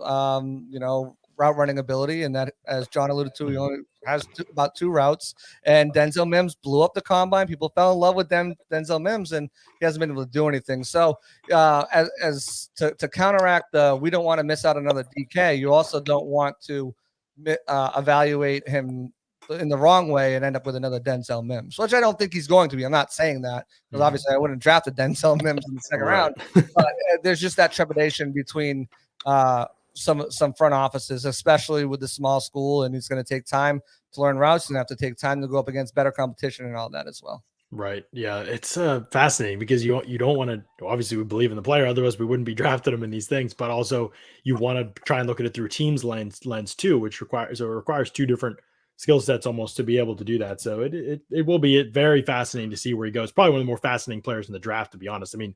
route running ability. And that, as John alluded to, he only has about 2 routes. And Denzel Mims blew up the combine. People fell in love with Denzel Mims, and he hasn't been able to do anything. So as to counteract we don't want to miss out another DK, you also don't want to evaluate him in the wrong way and end up with another Denzel Mims, which I don't think he's going to be. I'm not saying that because obviously I wouldn't draft a Denzel Mims in the second round. But there's just that trepidation between some front offices, especially with the small school, and it's going to take time to learn routes and have to take time to go up against better competition and all that as well. Right. Yeah. It's fascinating because you don't want to, obviously we believe in the player, otherwise we wouldn't be drafting them in these things, but also you want to try and look at it through team's lens too, which requires 2 different skill sets almost to be able to do that. So it will be very fascinating to see where he goes. Probably one of the more fascinating players in the draft, to be honest. I mean,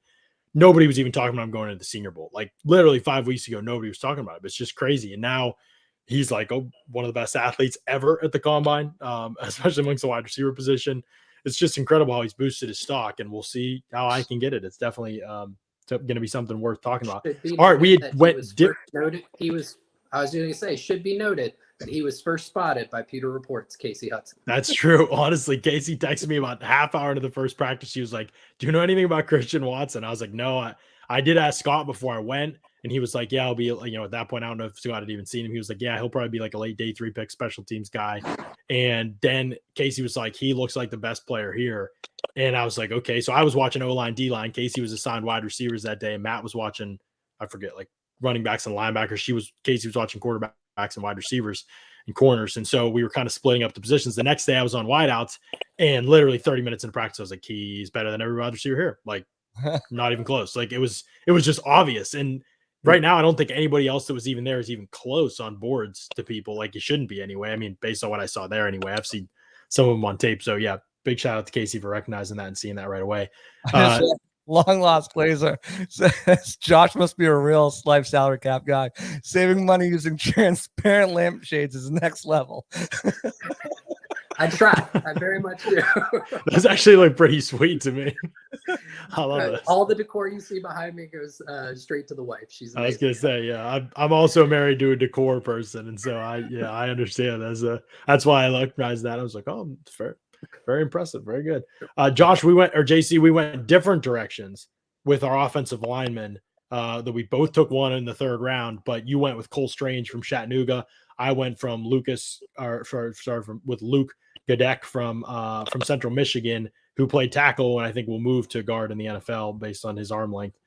nobody was even talking about him going into the Senior Bowl. Like literally 5 weeks ago, nobody was talking about it. It's just crazy. And now he's like one of the best athletes ever at the combine, especially amongst the wide receiver position. It's just incredible how he's boosted his stock, and we'll see how I can get it. It's definitely going to be something worth talking about. All right, I was going to say, should be noted that he was first spotted by Pewter Report's Casey Hudson. That's true. Honestly, Casey texted me about half hour into the first practice. She was like, "Do you know anything about Christian Watson?" I was like, "No." I did ask Scott before I went, and he was like, "Yeah, I'll be." At that point, I don't know if Scott had even seen him. He was like, "Yeah, he'll probably be like a late day 3 pick special teams guy." And then Casey was like, "He looks like the best player here." And I was like, "Okay." So I was watching O-line, D-line. Casey was assigned wide receivers that day, and Matt was watching, I forget, like running backs and linebackers. Casey was watching quarterbacks and wide receivers and corners. And so we were kind of splitting up the positions. The next day I was on wideouts, and literally 30 minutes in practice, I was like, he's better than every wide receiver here. Like not even close. Like it was just obvious. And right now, I don't think anybody else that was even there is even close on boards to people. Like it shouldn't be anyway. I mean, based on what I saw there anyway, I've seen some of them on tape. So yeah, big shout out to Casey for recognizing that and seeing that right away. Long lost Glazer says Josh must be a real life salary cap guy. Saving money using transparent lampshades is next level. I try. I very much do. That's actually like pretty sweet to me. I love it. All the decor you see behind me goes straight to the wife. She's amazing. I was gonna say, yeah, I'm also married to a decor person, and so I understand. That's why I recognized that. I was like, oh, fair. Very impressive. Very good. Josh, JC, we went different directions with our offensive linemen that we both took one in the 3rd round, but you went with Cole Strange from Chattanooga. I went from Luke Gadek from Central Michigan, who played tackle and I think will move to guard in the NFL based on his arm length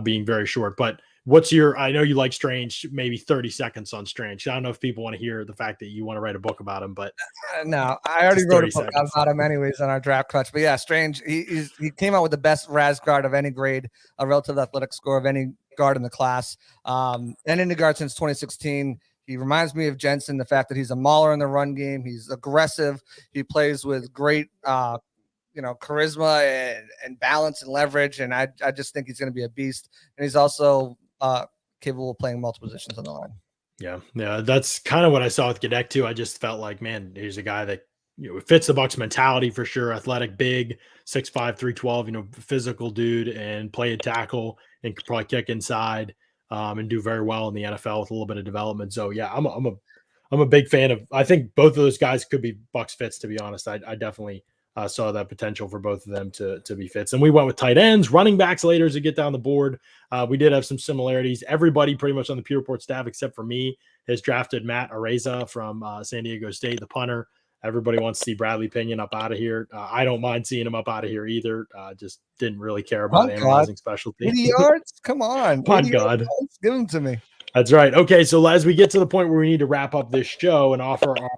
being very short. But what's your, I know you like Strange, maybe 30 seconds on Strange. I don't know if people want to hear the fact that you want to write a book about him, but no, I already just wrote a 30 book seconds. about him anyways on our draft clutch. But yeah, Strange, he came out with the best Raz guard of any grade, a relative athletic score of any guard in the class, and in the guard since 2016. He reminds me of Jensen, the fact that he's a mauler in the run game. He's aggressive. He plays with great charisma and balance and leverage. And I just think he's going to be a beast. And he's also capable of playing multiple positions on the line. Yeah. That's kind of what I saw with Gedek too. I just felt like, man, he's a guy that fits the Bucs mentality for sure. Athletic, big, 6'5", 312, physical dude, and play a tackle and could probably kick inside and do very well in the NFL with a little bit of development. So yeah, I'm a big fan of. I think both of those guys could be Bucs fits. To be honest, I definitely saw that potential for both of them to be fits. And we went with tight ends, running backs later as we get down the board. We did have some similarities. Everybody pretty much on the Pure Report staff, except for me, has drafted Matt Araiza from San Diego State, the punter. Everybody wants to see Bradley Pinion up out of here. I don't mind seeing him up out of here either. Just didn't really care about analyzing specialty. 80 yards? Come on. Punt God. Give them to me. That's right. Okay, so as we get to the point where we need to wrap up this show and offer our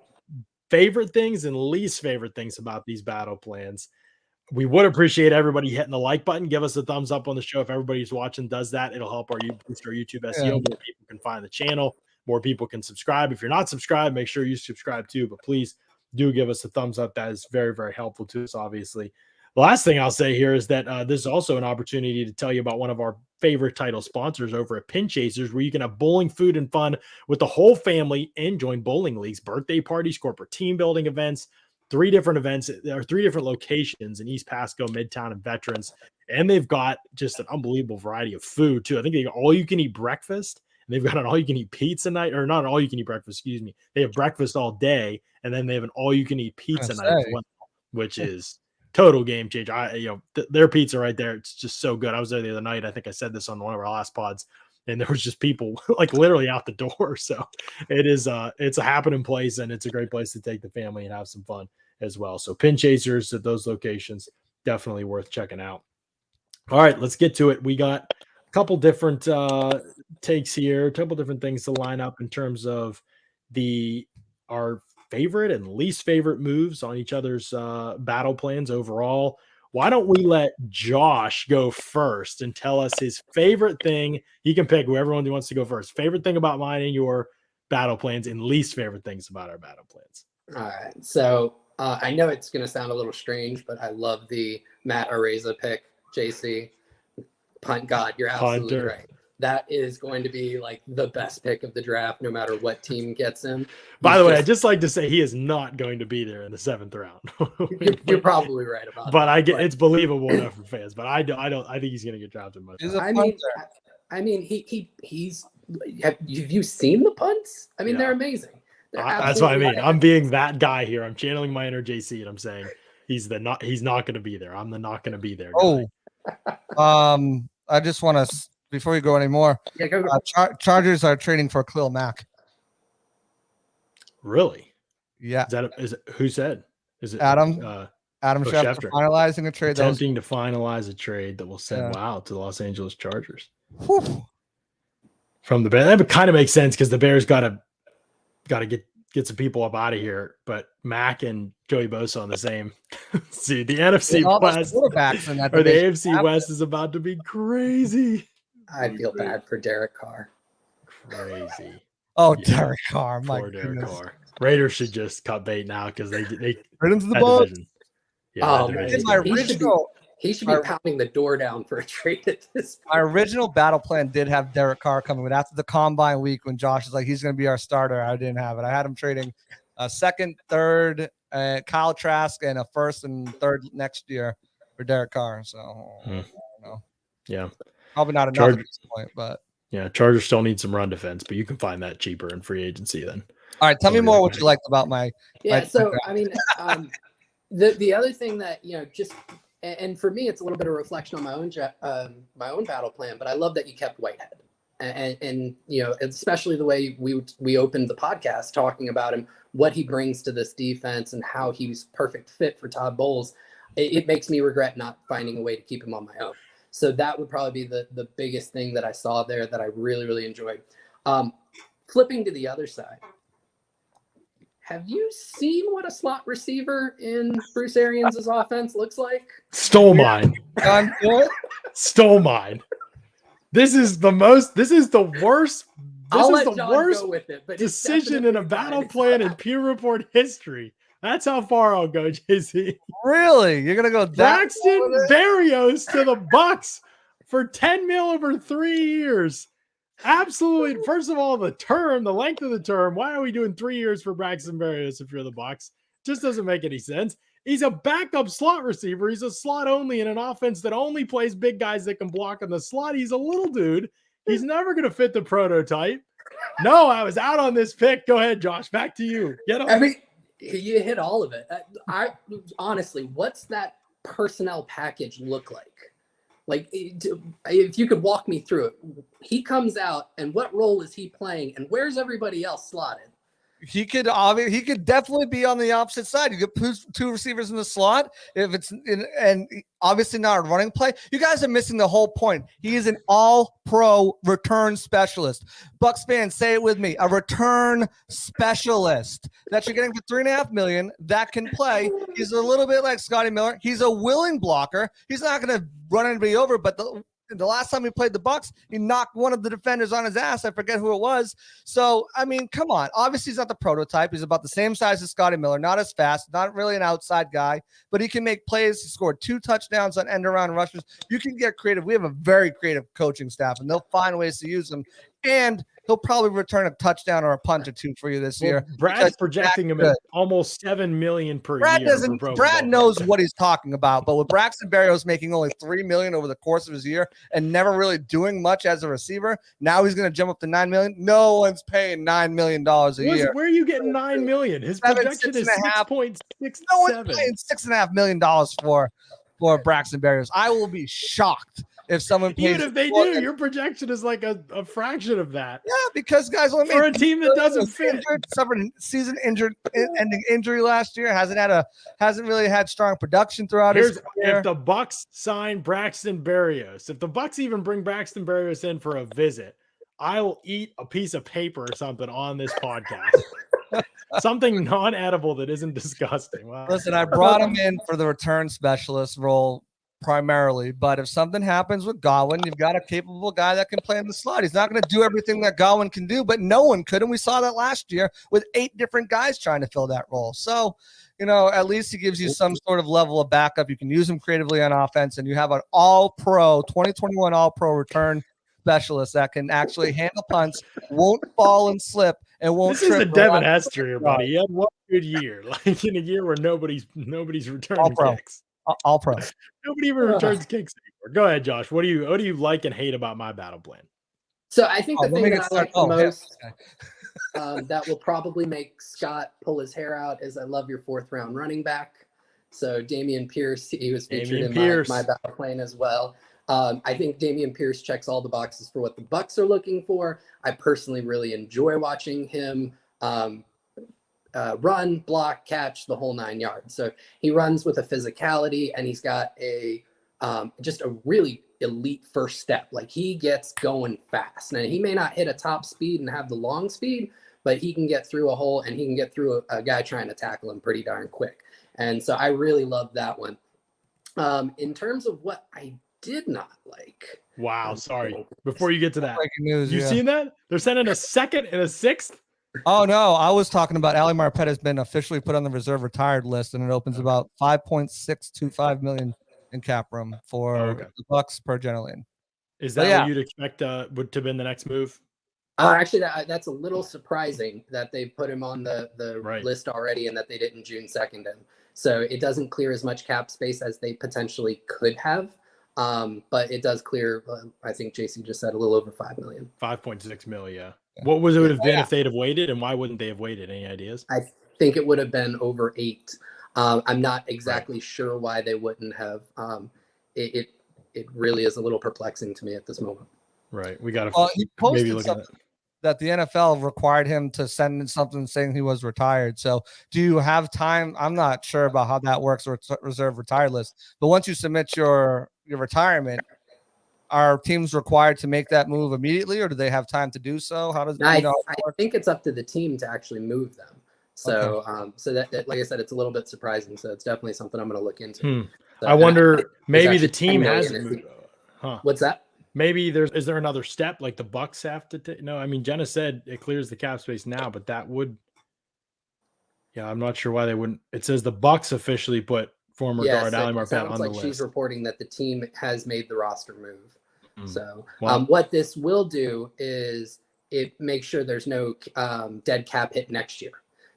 favorite things and least favorite things about these battle plans, we would appreciate everybody hitting the like button. Give us a thumbs up on the show. If everybody who's watching does that, it'll help boost our YouTube SEO. More people can find the channel. More people can subscribe. If you're not subscribed, make sure you subscribe too. But please do give us a thumbs up. That is very, very helpful to us, obviously. The last thing I'll say here is that this is also an opportunity to tell you about one of our favorite title sponsors over at Pin Chasers, where you can have bowling, food, and fun with the whole family and join bowling leagues, birthday parties, corporate team building events, 3 different events. There are 3 different locations in East Pasco, Midtown, and Veterans. And they've got just an unbelievable variety of food, too. I think they got all-you-can-eat breakfast. And they've got an all-you-can-eat pizza night, or not an all-you-can-eat breakfast, excuse me. They have breakfast all day, and then they have an all-you-can-eat pizza night as well, which is total game changer. Their pizza right there, it's just so good. I was there the other night. I think I said this on one of our last pods, and there was just people like literally out the door. So it's a happening place, and it's a great place to take the family and have some fun as well. So Pin Chasers at those locations, definitely worth checking out. All right, let's get to it. We got a couple different takes here, a couple different things to line up in terms of our favorite and least favorite moves on each other's battle plans overall. Why don't we let Josh go first and tell us his favorite thing? He can pick whoever one wants to go first. Favorite thing about mine and your battle plans, and least favorite things about our battle plans. All right. So I know it's going to sound a little strange, but I love the Matt Araiza pick, JC. Punt God, you're absolutely right. That is going to be like the best pick of the draft, no matter what team gets him. By the way, I'd just like to say he is not going to be there in the 7th round. You're probably right about but that. It's believable enough for fans. But I think he's going to get drafted much. I mean, he's. Have you seen the punts? I mean, they're amazing. That's what I mean. I'm being that guy here. I'm channeling my inner JC, and I'm saying he's not going to be there. I'm the not going to be there guy. I just want to. Before you go anymore, go. Chargers are trading for Khalil Mack. Really? Yeah. Is it who said? Is it Adam Schefter finalizing a trade? Attempting to finalize a trade that will send to the Los Angeles Chargers. Whew. From the Bears. That kind of makes sense because the Bears got to get some people up out of here. But Mack and Joey Bosa on the same. See, the NFC West or the AFC West is about to be crazy. I feel bad for Derek Carr. Crazy. Oh, yeah. Derek Carr. Poor Derek Carr. Raiders should just cut bait now because they right into the ball. Yeah, he should be pounding the door down for a trade at this point. My original battle plan did have Derek Carr coming, but after the combine week when Josh is like, he's going to be our starter, I didn't have it. I had him trading a 2nd, 3rd, Kyle Trask, and a 1st and 3rd next year for Derek Carr. So, I don't know. Yeah. Probably not enough at this point, but. Yeah, Chargers still need some run defense, but you can find that cheaper in free agency then. All right, tell me more what you liked about my. So, I mean, the other thing that, just. And for me, it's a little bit of reflection on my own battle plan. But I love that you kept Whitehead, and especially the way we opened the podcast talking about him, what he brings to this defense, and how he's perfect fit for Todd Bowles. It makes me regret not finding a way to keep him on my own. So that would probably be the biggest thing that I saw there that I really, really enjoyed. Flipping to the other side, have you seen what a slot receiver in Bruce Arians' offense looks like? Stole mine. Stole mine. This is the worst. This is the worst with it, but decision in a battle plan in Peer Report history. That's how far I'll go, JC. Really? You're gonna go Braxton Berrios to the Bucs for $10 million over 3 years. Absolutely. First of all, the length of the term. Why are we doing 3 years for Braxton Berrios if you're the Bucs? Just doesn't make any sense. He's a backup slot receiver. He's a slot only in an offense that only plays big guys that can block in the slot. He's a little dude. He's never going to fit the prototype. No, I was out on this pick. Go ahead, Josh. Back to you. Get him. I mean, you hit all of it. I honestly, what's that personnel package look like? Like, if you could walk me through it. He comes out, and what role is he playing, and where's everybody else slotted? He could definitely be on the opposite side. You get two receivers in the slot. If it's and obviously not a running play, you guys are missing the whole point. He is an all-pro return specialist. Bucs fans, say it with me: a return specialist that you're getting for $3.5 million that can play. He's a little bit like Scotty Miller. He's a willing blocker. He's not going to run anybody over, but the last time he played the Bucs, he knocked one of the defenders on his ass. I forget who it was. So, I mean, come on. Obviously, he's not the prototype. He's about the same size as Scotty Miller, not as fast, not really an outside guy, but he can make plays. He scored 2 touchdowns on end-around rushes. You can get creative. We have a very creative coaching staff, and they'll find ways to use him. And he'll probably return a touchdown or a punt or 2 for you this year. Brad's projecting him at almost $7 million per year. Brad knows what he's talking about, but with Braxton Berrios making only $3 million over the course of his year and never really doing much as a receiver, now he's going to jump up to $9 million. No one's paying $9 million a year. Where are you getting $9 million? His projection is 6.67. No one's paying $6.5 million for Braxton Berrios. I will be shocked if someone pays. Even if they do, your projection is like a fraction of that. Yeah, because guys, for a team that doesn't fit, suffered season-ending injury last year, hasn't really had strong production throughout his career. If the Bucs sign Braxton Berrios, if the Bucs even bring Braxton Berrios in for a visit, I will eat a piece of paper or something on this podcast. Something non-edible that isn't disgusting. Wow. Listen, I brought him in for the return specialist role primarily, but if something happens with Godwin, you've got a capable guy that can play in the slot. He's not going to do everything that Godwin can do, but no one could, and we saw that last year with 8 different guys trying to fill that role. So, at least he gives you some sort of level of backup. You can use him creatively on offense, and you have an all-pro 2021 all-pro return specialist that can actually handle punts, won't fall and slip, and won't. This is a Devin Hester here, buddy. He had one good year, like in a year where nobody's returning kicks. All pro. Nobody even returns kicks anymore. Go ahead, Josh. What do you like and hate about my battle plan? So I think the thing that I like the most that will probably make Scott pull his hair out is I love your 4th round running back. So Dameon Pierce, he was featured in my battle plan as well. I think Dameon Pierce checks all the boxes for what the Bucs are looking for. I personally really enjoy watching him run, block, catch, the whole 9 yards. So he runs with a physicality, and he's got just a really elite first step. Like, he gets going fast. Now, he may not hit a top speed and have the long speed, but he can get through a hole, and he can get through a guy trying to tackle him pretty darn quick. And so I really love that one. In terms of what I did not like. Wow, sorry. Before you get to that, you seen that? They're sending a 2nd and a 6th. Oh no, I was talking about Ali Marpet has been officially put on the reserve retired list, and it opens about $5.625 million in cap room for the Bucs per Generalian. Is that what you'd expect would to have been the next move? Actually, that's a little surprising that they put him on the list already, and that they didn't June 2nd him. So it doesn't clear as much cap space as they potentially could have. But it does clear, I think JC just said, a little over $5 million. 5.6 million, yeah. What would it have been if they'd have waited, and why wouldn't they have waited? Any ideas? I think it would have been over 8. I'm not exactly sure why they wouldn't have. It really is a little perplexing to me at this moment. Right. We got to maybe look at it. That the NFL required him to send in something saying he was retired. So do you have time? I'm not sure about how that works with reserve retired list, but once you submit your retirement, are teams required to make that move immediately, or do they have time to do so? How does I think it's up to the team to actually move them. So, Okay. so that, like I said, it's a little bit surprising. So it's definitely something I'm going to look into. So, I wonder, think maybe the actually 10 team million hasn't moved. Huh. What's that? Maybe is there another step like the Bucs have to take? No, I mean, Jenna said it clears the cap space now, but that would, yeah, I'm not sure why they wouldn't. It says the Bucs officially put former guard Ali Marpet on the list. She's reporting that the team has made the roster move. So Wow. what this will do is it makes sure there's no dead cap hit next year.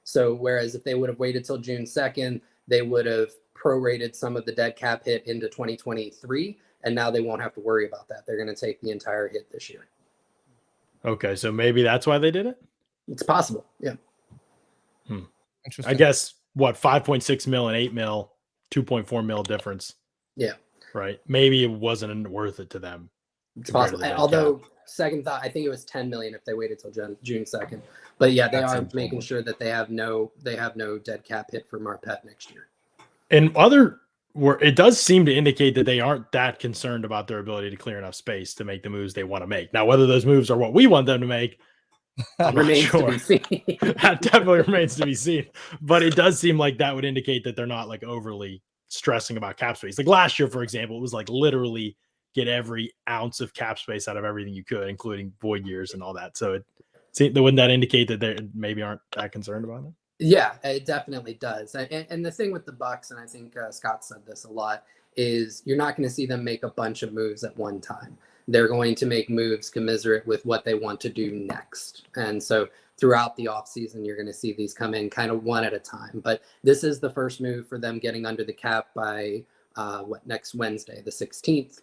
So whereas if they would have waited till June 2nd, they would have prorated some of the dead cap hit into 2023, and now they won't have to worry about that. They're going to take the entire hit this year. Okay, so maybe that's why they did it? It's possible, yeah. I guess, what, 5.6 mil and 8 mil, 2.4 mil difference. Yeah. Right? Maybe it wasn't worth it to them. It's possible. Although, second thought, I think it was 10 million if they waited till June 2nd. But yeah, they are making sure that they have no dead cap hit for Marpet next year. And it does seem to indicate that they aren't that concerned about their ability to clear enough space to make the moves they want to make. Now, whether those moves are what we want them to make, remains to be seen. That definitely remains to be seen. But it does seem like that would indicate that they're not like overly stressing about cap space. Like last year, for example, it was like literally get every ounce of cap space out of everything you could, including void years and all that. So wouldn't that indicate that they maybe aren't that concerned about it? Yeah, it definitely does. And the thing with the Bucs, and I think Scott said this a lot, is you're not going to see them make a bunch of moves at one time. They're going to make moves commensurate with what they want to do next. And so throughout the offseason, you're going to see these come in kind of one at a time. But this is the first move for them getting under the cap by next Wednesday, the 16th,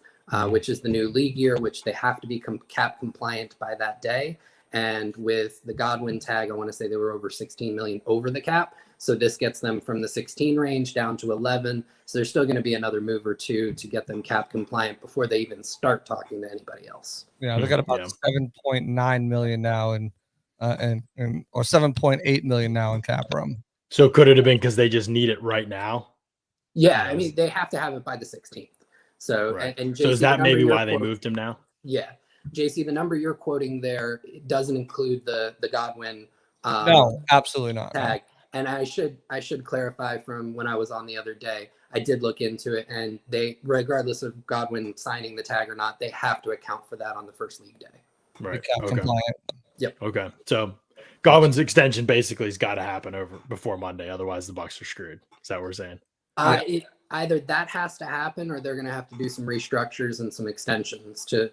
which is the new league year, which they have to be cap compliant by that day. And with the Godwin tag, I want to say they were over 16 million over the cap. So this gets them from the 16 range down to 11. So there's still going to be another move or two to get them cap compliant before they even start talking to anybody else. Yeah, they got about 7.9 million now or 7.8 million now in cap room. So could it have been because they just need it right now? Yeah, I mean, they have to have it by the 16th. So, right. and JC, so is that maybe why they moved him now? Yeah. JC, the number you're quoting there doesn't include the Godwin no, absolutely not. tag. And I should clarify from when I was on the other day, I did look into it, and they, regardless of Godwin signing the tag or not, they have to account for that on the first league day. Right. Compliant. Yep. Okay. So Godwin's extension basically has got to happen before Monday. Otherwise the Bucs are screwed. Is that what we're saying? Either that has to happen, or they're going to have to do some restructures and some extensions to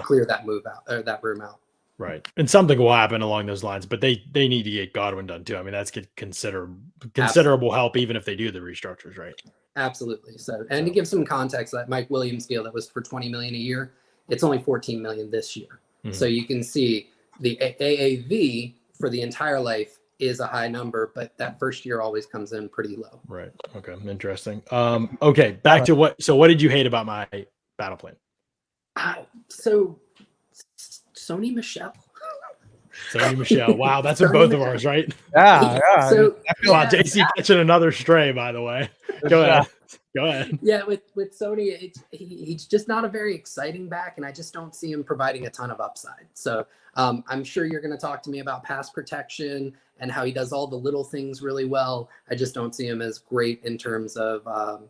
clear that move out, or that room out. Right. And something will happen along those lines, but they need to get Godwin done too. I mean, that's considerable help, even if they do the restructures, right? Absolutely. So to give some context, that Mike Williams deal that was for 20 million a year, it's only 14 million this year. Mm-hmm. So you can see the AAV for the entire life is a high number, but that first year always comes in pretty low. Right. Okay. Interesting. Okay. Back to what did you hate about my battle plan? So Sony Michel. Wow, that's in both of ours, right? Yeah. So JC catching another stray, by the way. Go ahead. Yeah, with Sony, he's just not a very exciting back, and I just don't see him providing a ton of upside. So I'm sure you're going to talk to me about pass protection and how he does all the little things really well. I just don't see him as great in terms of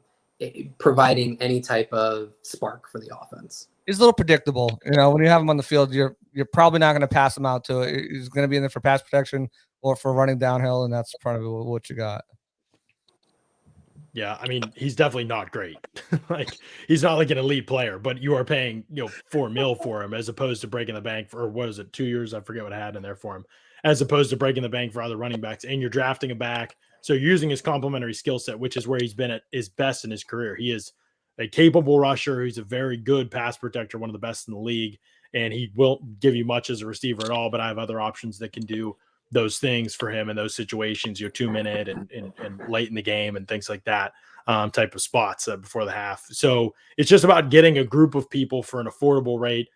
providing any type of spark for the offense. He's a little predictable. You know, when you have him on the field, you're probably not going to pass him out to it. He's going to be in there for pass protection or for running downhill, and that's part of what you got. Yeah, I mean, he's definitely not great. Like, he's not like an elite player, but you are paying, $4 million for him as opposed to breaking the bank for, what is it, 2 years? I forget what I had in there for him, as opposed to breaking the bank for other running backs. And you're drafting a back. So you're using his complementary skill set, which is where he's been at his best in his career. He is a capable rusher. He's a very good pass protector, one of the best in the league. And he won't give you much as a receiver at all, but I have other options that can do those things for him in those situations, 2-minute and late in the game and things like that, type of spots before the half. So it's just about getting a group of people for an affordable rate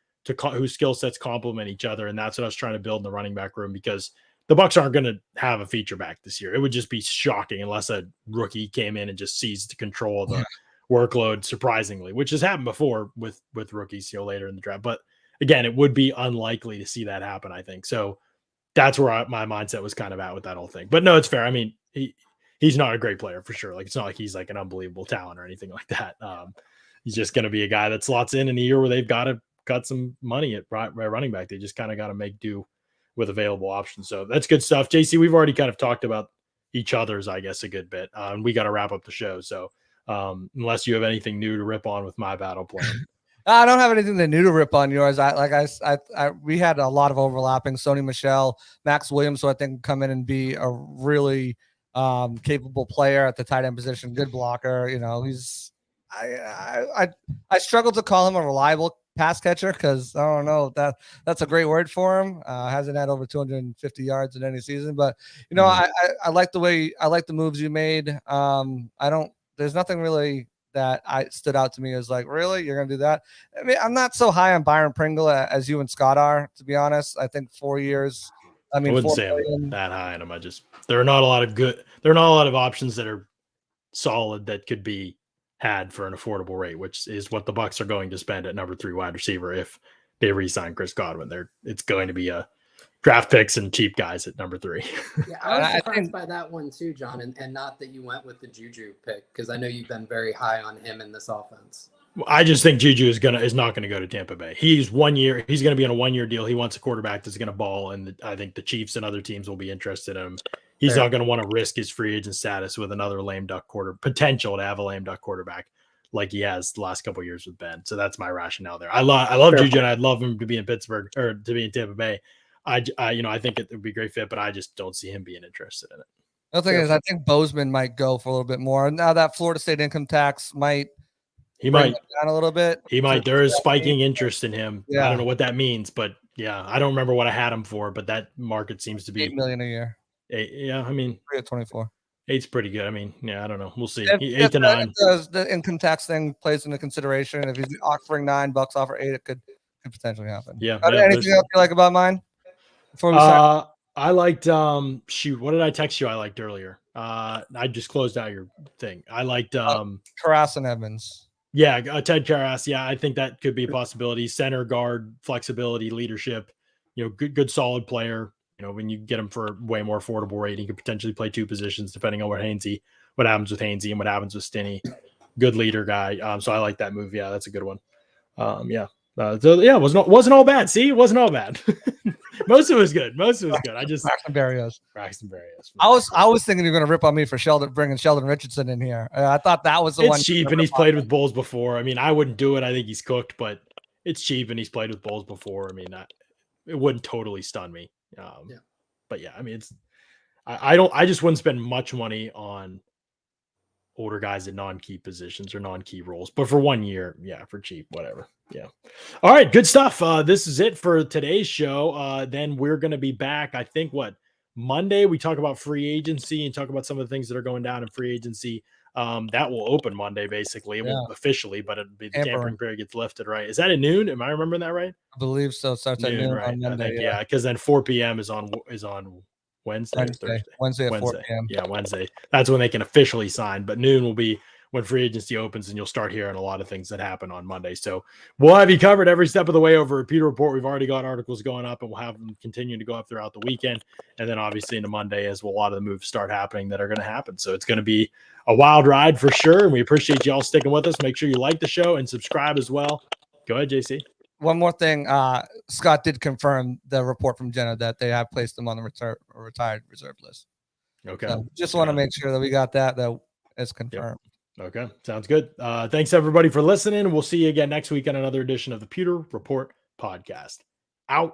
whose skill sets complement each other. And that's what I was trying to build in the running back room, because the Bucs aren't going to have a feature back this year. It would just be shocking unless a rookie came in and just seized control of workload, surprisingly, which has happened before with rookies, later in the draft. But again, it would be unlikely to see that happen, I think. So that's where my mindset was kind of at with that whole thing. But no, it's fair. I mean, he's not a great player for sure. Like, it's not like he's like an unbelievable talent or anything like that. He's just going to be a guy that slots in a year where they've got to cut some money at running back. They just kind of got to make do with available options. So that's good stuff. JC, we've already kind of talked about each other's, I guess, a good bit. We got to wrap up the show. So unless you have anything new to rip on with my battle plan. I don't have anything new to rip on yours. We had a lot of overlapping. Sony Michel, Max Williams, who I think come in and be a really capable player at the tight end position, good blocker. I struggle to call him a reliable pass catcher because I don't know if that's a great word for him. Hasn't had over 250 yards in any season, but I like the moves you made. There's nothing really that stood out to me as like, really, you're gonna do that? I mean, I'm not so high on Byron Pringle as you and Scott are, to be honest. I think 4 years. I wouldn't say I'm that high on him. There are not a lot of options that are solid that could be had for an affordable rate, which is what the Bucs are going to spend at number 3 wide receiver if they re-sign Chris Godwin. It's going to be a draft picks and cheap guys at number 3. Yeah, I was surprised by that one too, John, and not that you went with the Juju pick, because I know you've been very high on him in this offense. I just think Juju is not going to go to Tampa Bay. He's 1 year. He's going to be on a 1 year deal. He wants a quarterback that's going to ball, and I think the Chiefs and other teams will be interested in him. He's not going to want to risk his free agent status with another lame duck potential to have a lame duck quarterback like he has the last couple of years with Ben. So that's my rationale there. I love Juju, and I'd love him to be in Pittsburgh or to be in Tampa Bay. I think it would be a great fit, but I just don't see him being interested in it. The thing is, I think Bozeman might go for a little bit more. Now that Florida State income tax might down a little bit. He might. There is spiking interest in him. Yeah. I don't know what that means, but yeah, I don't remember what I had him for, but that market seems to be $8 million a year. Yeah, I mean, 3 at 24. 8's pretty good. I mean, yeah, I don't know. We'll see. If 8 to 9. The income tax thing plays into consideration. If he's offering $9, offer 8, it could potentially happen. Yeah. Anything else you like about mine? Before we start? I liked what did I text you I liked earlier? I just closed out your thing. I liked Karras and Evans. Yeah, Ted Karras. Yeah, I think that could be a possibility. Center, guard, flexibility, leadership. Good solid player. When you get him for a way more affordable rate, he could potentially play 2 positions depending on what happens with Hainsey and what happens with Stinney. Good leader guy. So I like that move. Yeah, that's a good one. Wasn't all bad. See, it wasn't all bad. Most of it was good. I just Braxton Berrios. I was thinking you're going to rip on me for bringing Sheldon Richardson in here. I thought that was the one. It's cheap, and he's played with Bulls before. I mean, I wouldn't do it. I think he's cooked, but it's cheap, and he's played with Bulls before. I mean, it wouldn't totally stun me. But yeah, I mean, I just wouldn't spend much money on older guys at non-key positions or non-key roles, but for 1 year, yeah, for cheap, whatever. Yeah. All right. Good stuff. This is it for today's show. Then we're going to be back. I think Monday, we talk about free agency and talk about some of the things that are going down in free agency. That will open Monday, basically. It won't officially, but the tampering period gets lifted, right? Is that at noon? Am I remembering that right? I believe so. It starts at noon right? on Monday. Yeah, because then 4 p.m. is on Wednesday at 4 p.m. Yeah, Wednesday. That's when they can officially sign. But noon will be when free agency opens, and you'll start hearing a lot of things that happen on Monday. So we'll have you covered every step of the way over at Pewter Report. We've already got articles going up, and we'll have them continue to go up throughout the weekend. And then obviously into Monday as well, a lot of the moves start happening that are going to happen. So it's going to be a wild ride for sure. And we appreciate you all sticking with us. Make sure you like the show and subscribe as well. Go ahead, JC. One more thing. Scott did confirm the report from Jenna that they have placed him on the retired reserve list. Okay. So just want to make sure that we got that is confirmed. Yep. Okay. Sounds good. Thanks everybody for listening. We'll see you again next week on another edition of the Pewter Report podcast. Out.